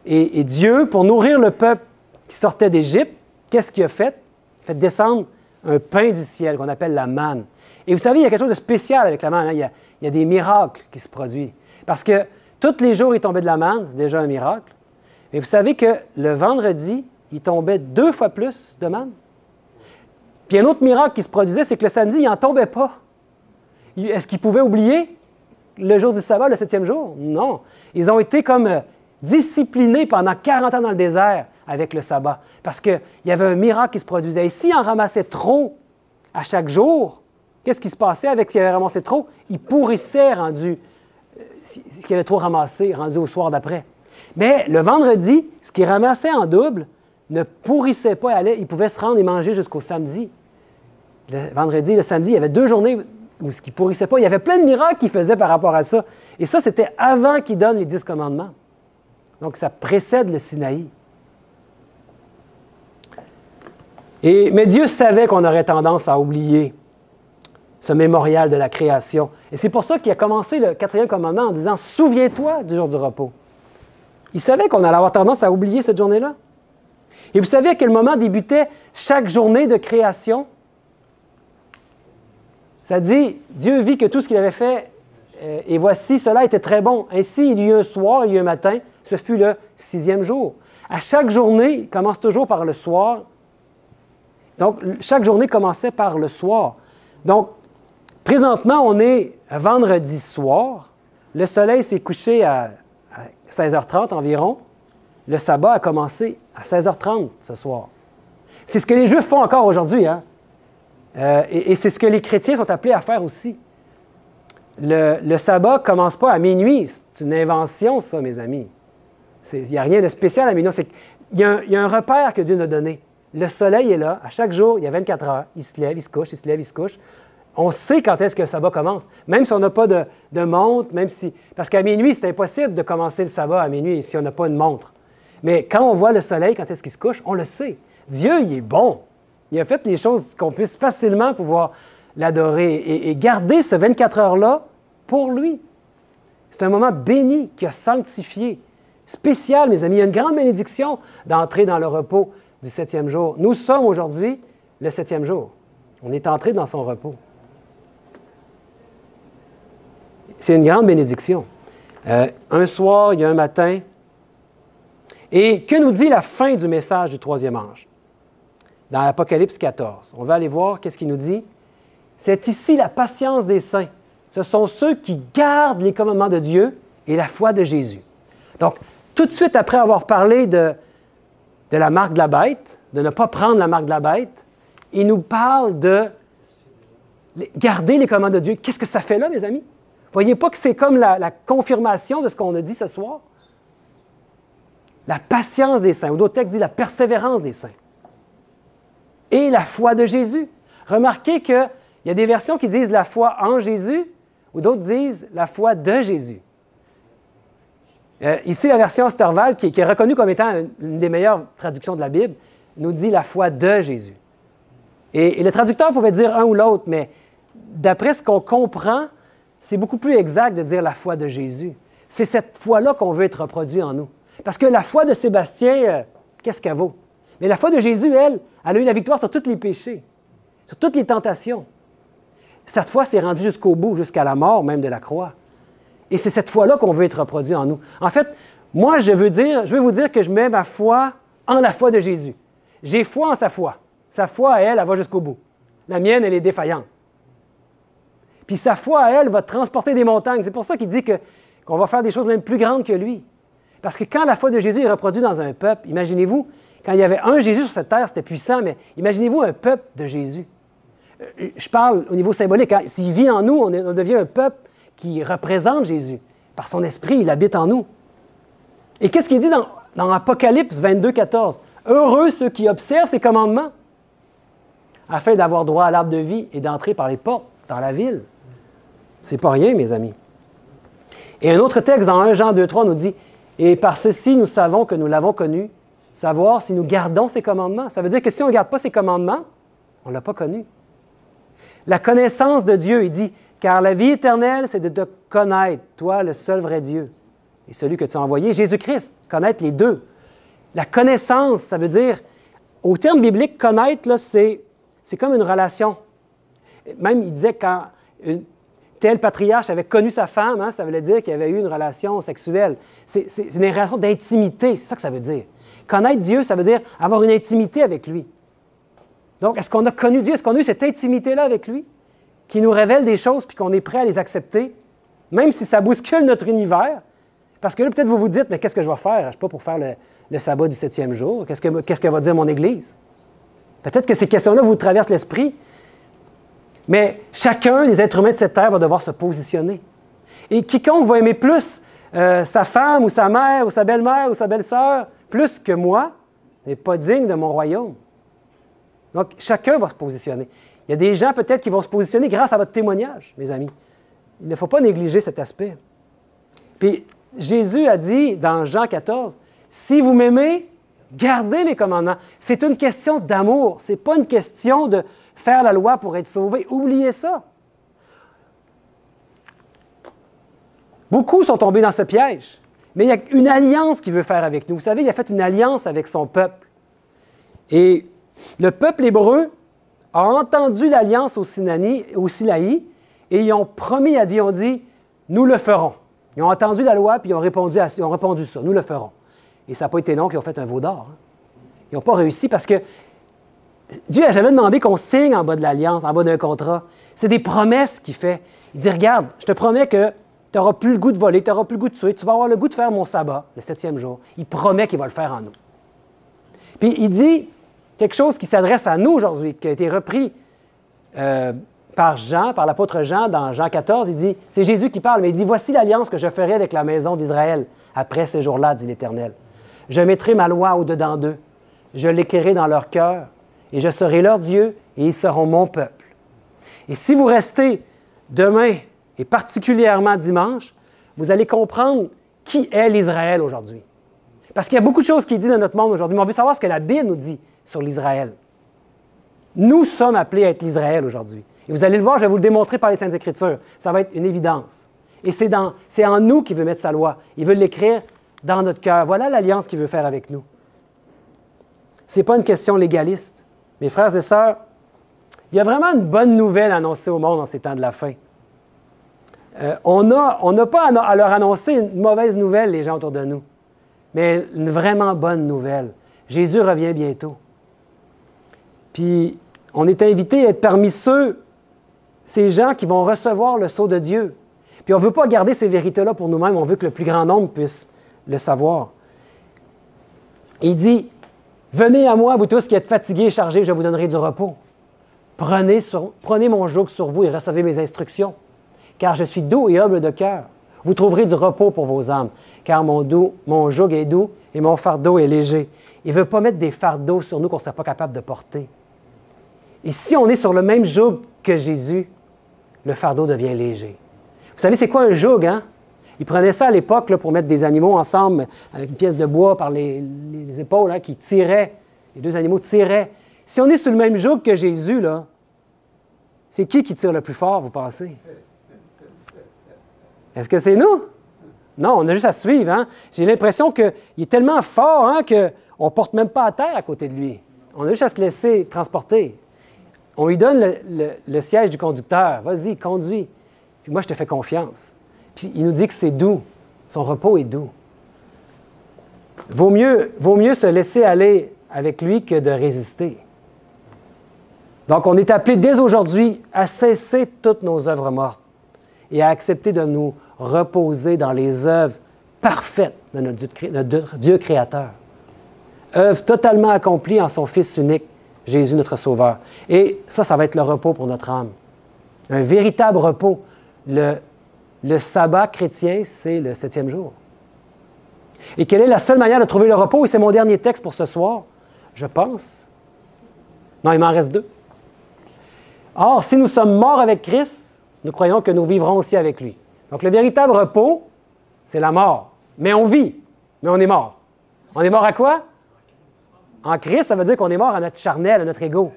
Et Dieu, pour nourrir le peuple qui sortait d'Égypte, qu'est-ce qu'il a fait? Il a fait descendre un pain du ciel qu'on appelle la manne. Et vous savez, il y a quelque chose de spécial avec la manne. Hein? Il y a des miracles qui se produisent. Parce que tous les jours, il tombait de la manne, c'est déjà un miracle. Mais vous savez que le vendredi, il tombait 2 fois plus de manne. Puis un autre miracle qui se produisait, c'est que le samedi, il n'en tombait pas. Est-ce qu'ils pouvaient oublier le jour du sabbat, le 7e jour? Non. Ils ont été comme disciplinés pendant 40 ans dans le désert avec le sabbat. Parce qu'il y avait un miracle qui se produisait. Et s'ils en ramassaient trop à chaque jour, qu'est-ce qui se passait avec s'ils avaient ramassé trop? Ils pourrissaient ce qu'ils avaient trop ramassé, rendu au soir d'après. Mais le vendredi, ce qu'ils ramassaient en double ne pourrissait pas, ils pouvaient se rendre et manger jusqu'au samedi. Le vendredi et le samedi, il y avait 2 journées où ce qui ne pourrissait pas. Il y avait plein de miracles qu'ils faisaient par rapport à ça. Et ça, c'était avant qu'ils donnent les 10 commandements. Donc, ça précède le Sinaï. Mais Dieu savait qu'on aurait tendance à oublier ce mémorial de la création. Et c'est pour ça qu'il a commencé le 4e commandement en disant « Souviens-toi du jour du repos ». Il savait qu'on allait avoir tendance à oublier cette journée-là. Et vous savez à quel moment débutait chaque journée de création? Ça dit, Dieu vit que tout ce qu'il avait fait, et voici, cela était très bon. Ainsi, il y eut un soir, il y eut un matin, ce fut le 6e jour. À chaque journée, il commence toujours par le soir. Donc, chaque journée commençait par le soir. Donc, présentement, on est vendredi soir. Le soleil s'est couché à 16h30 environ. Le sabbat a commencé à 16h30 ce soir. C'est ce que les Juifs font encore aujourd'hui, hein? Et c'est ce que les chrétiens sont appelés à faire aussi. Le sabbat ne commence pas à minuit. C'est une invention, ça, mes amis. Il n'y a rien de spécial à minuit. Il y a un repère que Dieu nous a donné. Le soleil est là. À chaque jour, il y a 24 heures. Il se lève, il se couche, il se lève, il se couche. On sait quand est-ce que le sabbat commence. Même si on n'a pas de montre, parce qu'à minuit, c'est impossible de commencer le sabbat à minuit si on n'a pas une montre. Mais quand on voit le soleil, quand est-ce qu'il se couche, on le sait. Dieu, il est bon. Il a fait les choses qu'on puisse facilement pouvoir l'adorer et garder ce 24 heures-là pour lui. C'est un moment béni qui a sanctifié. Spécial, mes amis. Il y a une grande bénédiction d'entrer dans le repos du 7e jour. Nous sommes aujourd'hui le 7e jour. On est entré dans son repos. C'est une grande bénédiction. Un soir, il y a un matin. Et que nous dit la fin du message du 3e ange? Dans l'Apocalypse 14. On va aller voir qu'est-ce qu'il nous dit. C'est ici la patience des saints. Ce sont ceux qui gardent les commandements de Dieu et la foi de Jésus. Donc, tout de suite après avoir parlé de la marque de la bête, de ne pas prendre la marque de la bête, il nous parle de garder les commandements de Dieu. Qu'est-ce que ça fait là, mes amis? Voyez pas que c'est comme la confirmation de ce qu'on a dit ce soir? La patience des saints, ou d'autres textes disent la persévérance des saints. Et la foi de Jésus. Remarquez qu'il y a des versions qui disent la foi en Jésus, ou d'autres disent la foi de Jésus. Ici, la version Osterwald, qui est reconnue comme étant une des meilleures traductions de la Bible, nous dit la foi de Jésus. Et le traducteur pouvait dire un ou l'autre, mais d'après ce qu'on comprend, c'est beaucoup plus exact de dire la foi de Jésus. C'est cette foi-là qu'on veut être reproduit en nous. Parce que la foi de Sébastien, qu'est-ce qu'elle vaut? Mais la foi de Jésus, elle a eu la victoire sur tous les péchés, sur toutes les tentations. Cette foi s'est rendue jusqu'au bout, jusqu'à la mort même de la croix. Et c'est cette foi-là qu'on veut être reproduit en nous. En fait, moi, je veux vous dire que je mets ma foi en la foi de Jésus. J'ai foi en sa foi. Sa foi, elle va jusqu'au bout. La mienne, elle est défaillante. Puis sa foi, elle, va transporter des montagnes. C'est pour ça qu'il dit qu'on va faire des choses même plus grandes que lui. Parce que quand la foi de Jésus est reproduite dans un peuple, imaginez-vous, quand il y avait un Jésus sur cette terre, c'était puissant, mais imaginez-vous un peuple de Jésus. Je parle au niveau symbolique. S'il vit en nous, on devient un peuple qui représente Jésus. Par son esprit, il habite en nous. Et qu'est-ce qu'il dit dans Apocalypse 22, 14? « Heureux ceux qui observent ses commandements, afin d'avoir droit à l'arbre de vie et d'entrer par les portes dans la ville. » C'est pas rien, mes amis. Et un autre texte, dans 1 Jean 2, 3, nous dit « Et par ceci, nous savons que nous l'avons connu, savoir si nous gardons ses commandements. » Ça veut dire que si on ne garde pas ses commandements, on ne l'a pas connu. La connaissance de Dieu, il dit « Car la vie éternelle, c'est de te connaître, toi, le seul vrai Dieu, et celui que tu as envoyé, Jésus-Christ. » Connaître les deux. La connaissance, ça veut dire, au terme biblique, connaître, là, c'est comme une relation. Même, il disait quand tel patriarche avait connu sa femme, hein, ça voulait dire qu'il y avait eu une relation sexuelle. C'est une relation d'intimité, c'est ça que ça veut dire. Connaître Dieu, ça veut dire avoir une intimité avec lui. Donc, est-ce qu'on a connu Dieu? Est-ce qu'on a eu cette intimité-là avec lui, qui nous révèle des choses puis qu'on est prêt à les accepter, même si ça bouscule notre univers? Parce que là, peut-être vous vous dites, mais qu'est-ce que je vais faire? Je ne suis pas pour faire le sabbat du 7e jour. Qu'est-ce que va dire mon Église? Peut-être que ces questions-là vous traversent l'esprit. Mais chacun des êtres humains de cette terre va devoir se positionner. Et quiconque va aimer plus sa femme ou sa mère ou sa belle-mère ou sa belle-sœur plus que moi n'est pas digne de mon royaume. Donc, chacun va se positionner. Il y a des gens peut-être qui vont se positionner grâce à votre témoignage, mes amis. Il ne faut pas négliger cet aspect. Puis, Jésus a dit dans Jean 14, « Si vous m'aimez, gardez mes commandements. » C'est une question d'amour. Ce n'est pas une question de faire la loi pour être sauvé. Oubliez ça. Beaucoup sont tombés dans ce piège. Mais il y a une alliance qu'il veut faire avec nous. Vous savez, il a fait une alliance avec son peuple. Et le peuple hébreu a entendu l'alliance au Sinaï et ils ont promis à Dieu, ils ont dit, « Nous le ferons. » Ils ont entendu la loi, puis ils ont répondu ça. Nous le ferons. Et ça n'a pas été long qu'ils ont fait un veau d'or. Hein. Ils n'ont pas réussi parce que Dieu n'a jamais demandé qu'on signe en bas de l'alliance, en bas d'un contrat. C'est des promesses qu'il fait. Il dit, regarde, je te promets que tu n'auras plus le goût de voler, tu n'auras plus le goût de tuer, tu vas avoir le goût de faire mon sabbat, le 7e jour. Il promet qu'il va le faire en nous. Puis il dit quelque chose qui s'adresse à nous aujourd'hui, qui a été repris par l'apôtre Jean, dans Jean 14, il dit, c'est Jésus qui parle, mais il dit, « Voici l'alliance que je ferai avec la maison d'Israël après ces jours-là, dit l'Éternel. Je mettrai ma loi au-dedans d'eux, je l'écrirai dans leur cœur, et je serai leur Dieu, et ils seront mon peuple. » Et si vous restez demain, et particulièrement dimanche, vous allez comprendre qui est l'Israël aujourd'hui. Parce qu'il y a beaucoup de choses qui est dites dans notre monde aujourd'hui, mais on veut savoir ce que la Bible nous dit sur l'Israël. Nous sommes appelés à être l'Israël aujourd'hui. Et vous allez le voir, je vais vous le démontrer par les Saintes Écritures. Ça va être une évidence. Et c'est en nous qu'il veut mettre sa loi. Il veut l'écrire dans notre cœur. Voilà l'alliance qu'il veut faire avec nous. Ce n'est pas une question légaliste. Mes frères et sœurs, il y a vraiment une bonne nouvelle annoncée au monde en ces temps de la fin. On n'a pas à leur annoncer une mauvaise nouvelle, les gens autour de nous, mais une vraiment bonne nouvelle. Jésus revient bientôt. Puis, on est invité à être parmi ces gens qui vont recevoir le sceau de Dieu. Puis on ne veut pas garder ces vérités-là pour nous-mêmes, on veut que le plus grand nombre puisse le savoir. Il dit, « Venez à moi, vous tous qui êtes fatigués et chargés, je vous donnerai du repos. Prenez mon joug sur vous et recevez mes instructions, car je suis doux et humble de cœur. Vous trouverez du repos pour vos âmes, car mon joug est doux et mon fardeau est léger. » Il ne veut pas mettre des fardeaux sur nous qu'on ne serait pas capable de porter. Et si on est sur le même joug que Jésus, le fardeau devient léger. Vous savez, c'est quoi un joug, hein? Ils prenaient ça à l'époque là, pour mettre des animaux ensemble avec une pièce de bois par les épaules hein, qui tiraient. Les deux animaux tiraient. Si on est sur le même joug que Jésus, là, c'est qui tire le plus fort, vous pensez? Est-ce que c'est nous? Non, on a juste à suivre. Hein? J'ai l'impression qu'il est tellement fort hein, qu'on on ne porte même pas à terre à côté de lui. On a juste à se laisser transporter. On lui donne le siège du conducteur. Vas-y, conduis. Puis moi, je te fais confiance. Puis il nous dit que c'est doux. Son repos est doux. Vaut mieux se laisser aller avec lui que de résister. Donc, on est appelé dès aujourd'hui à cesser toutes nos œuvres mortes et à accepter de nous reposer dans les œuvres parfaites de notre Dieu créateur. Œuvre totalement accomplie en son Fils unique, Jésus notre Sauveur. Et ça va être le repos pour notre âme. Un véritable repos. Le sabbat chrétien, c'est le 7e jour. Et quelle est la seule manière de trouver le repos? Et c'est mon dernier texte pour ce soir, je pense. Non, il m'en reste 2. Or, si nous sommes morts avec Christ, nous croyons que nous vivrons aussi avec lui. Donc, le véritable repos, c'est la mort. Mais on vit, mais on est mort. On est mort à quoi? En Christ, ça veut dire qu'on est mort à notre charnel, à notre ego.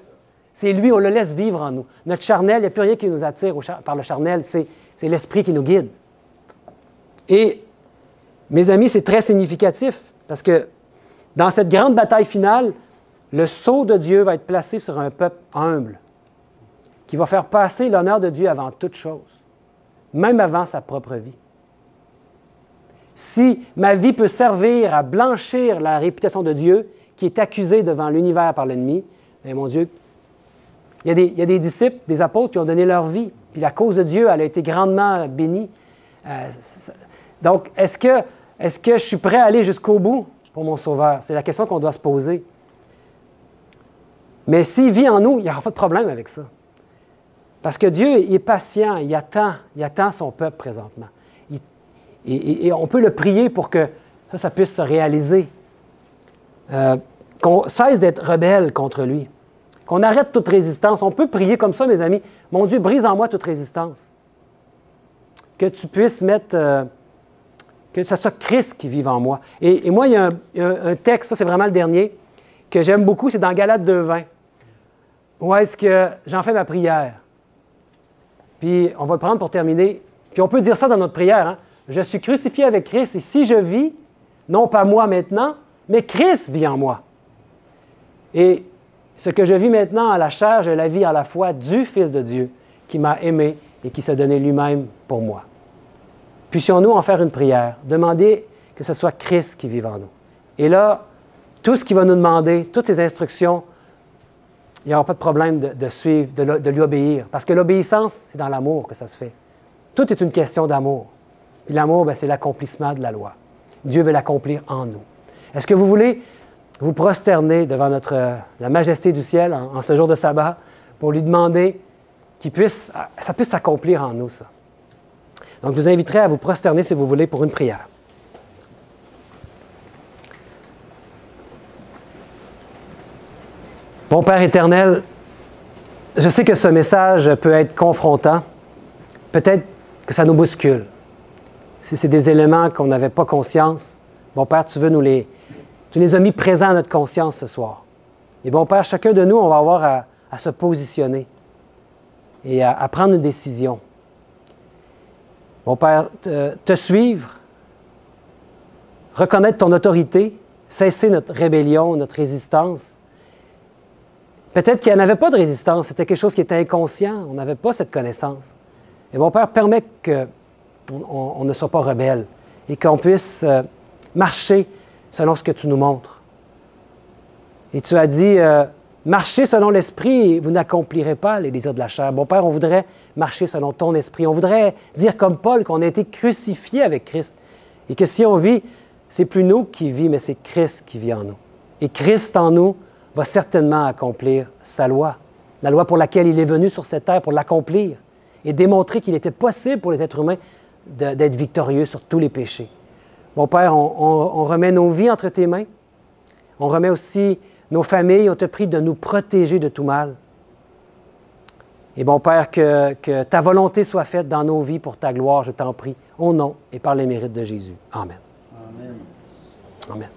C'est lui, on le laisse vivre en nous. Notre charnel, il n'y a plus rien qui nous attire par le charnel, c'est l'esprit qui nous guide. Et, mes amis, c'est très significatif, parce que dans cette grande bataille finale, le sceau de Dieu va être placé sur un peuple humble, qui va faire passer l'honneur de Dieu avant toute chose, même avant sa propre vie. Si ma vie peut servir à blanchir la réputation de Dieu, qui est accusée devant l'univers par l'ennemi, bien, mon Dieu, il y a des disciples, des apôtres qui ont donné leur vie, puis la cause de Dieu, elle a été grandement bénie. Donc, est-ce que je suis prêt à aller jusqu'au bout pour mon Sauveur? C'est la question qu'on doit se poser. Mais s'il vit en nous, il n'y aura pas de problème avec ça. Parce que Dieu il est patient, il attend son peuple présentement. Et on peut le prier pour que ça puisse se réaliser. Qu'on cesse d'être rebelle contre lui. Qu'on arrête toute résistance. On peut prier comme ça, mes amis. Mon Dieu, brise en moi toute résistance. Que tu puisses mettre... que ce soit Christ qui vive en moi. Et moi, il y a un texte, ça c'est vraiment le dernier, que j'aime beaucoup, c'est dans Galates 2:20. Où est-ce que j'en fais ma prière? Puis on va le prendre pour terminer. Puis on peut dire ça dans notre prière. Hein? Je suis crucifié avec Christ et si je vis, non pas moi maintenant, mais Christ vit en moi. Et ce que je vis maintenant à la chair, je la vis à la foi du Fils de Dieu qui m'a aimé et qui s'est donné lui-même pour moi. Puissions-nous en faire une prière, demander que ce soit Christ qui vive en nous. Et là, tout ce qu'il va nous demander, toutes ses instructions, il n'y aura pas de problème de suivre, de lui obéir. Parce que l'obéissance, c'est dans l'amour que ça se fait. Tout est une question d'amour. Puis l'amour, bien, c'est l'accomplissement de la loi. Dieu veut l'accomplir en nous. Est-ce que vous voulez vous prosterner devant la majesté du ciel en ce jour de sabbat pour lui demander ça puisse s'accomplir en nous, ça? Donc, je vous inviterai à vous prosterner, si vous voulez, pour une prière. Bon Père éternel, je sais que ce message peut être confrontant. Peut-être que ça nous bouscule. Si c'est des éléments qu'on n'avait pas conscience, bon Père, tu les as mis présents à notre conscience ce soir. Et bon Père, chacun de nous, on va avoir à se positionner et à prendre une décision. Bon Père, te suivre, reconnaître ton autorité, cesser notre rébellion, notre résistance. Peut-être qu'il n'y en avait pas de résistance, c'était quelque chose qui était inconscient, on n'avait pas cette connaissance. Et mon Père, permet qu'on ne soit pas rebelle et qu'on puisse marcher selon ce que tu nous montres. Et tu as dit, marchez selon l'Esprit et vous n'accomplirez pas les désirs de la chair. Bon Père, on voudrait marcher selon ton Esprit. On voudrait dire comme Paul qu'on a été crucifié avec Christ et que si on vit, c'est plus nous qui vit, mais c'est Christ qui vit en nous. Et Christ en nous va certainement accomplir sa loi, la loi pour laquelle il est venu sur cette terre pour l'accomplir et démontrer qu'il était possible pour les êtres humains d'être victorieux sur tous les péchés. Bon Père, on remet nos vies entre tes mains. On remet aussi nos familles. On te prie de nous protéger de tout mal. Et bon Père, que ta volonté soit faite dans nos vies pour ta gloire, je t'en prie, au nom et par les mérites de Jésus. Amen. Amen. Amen.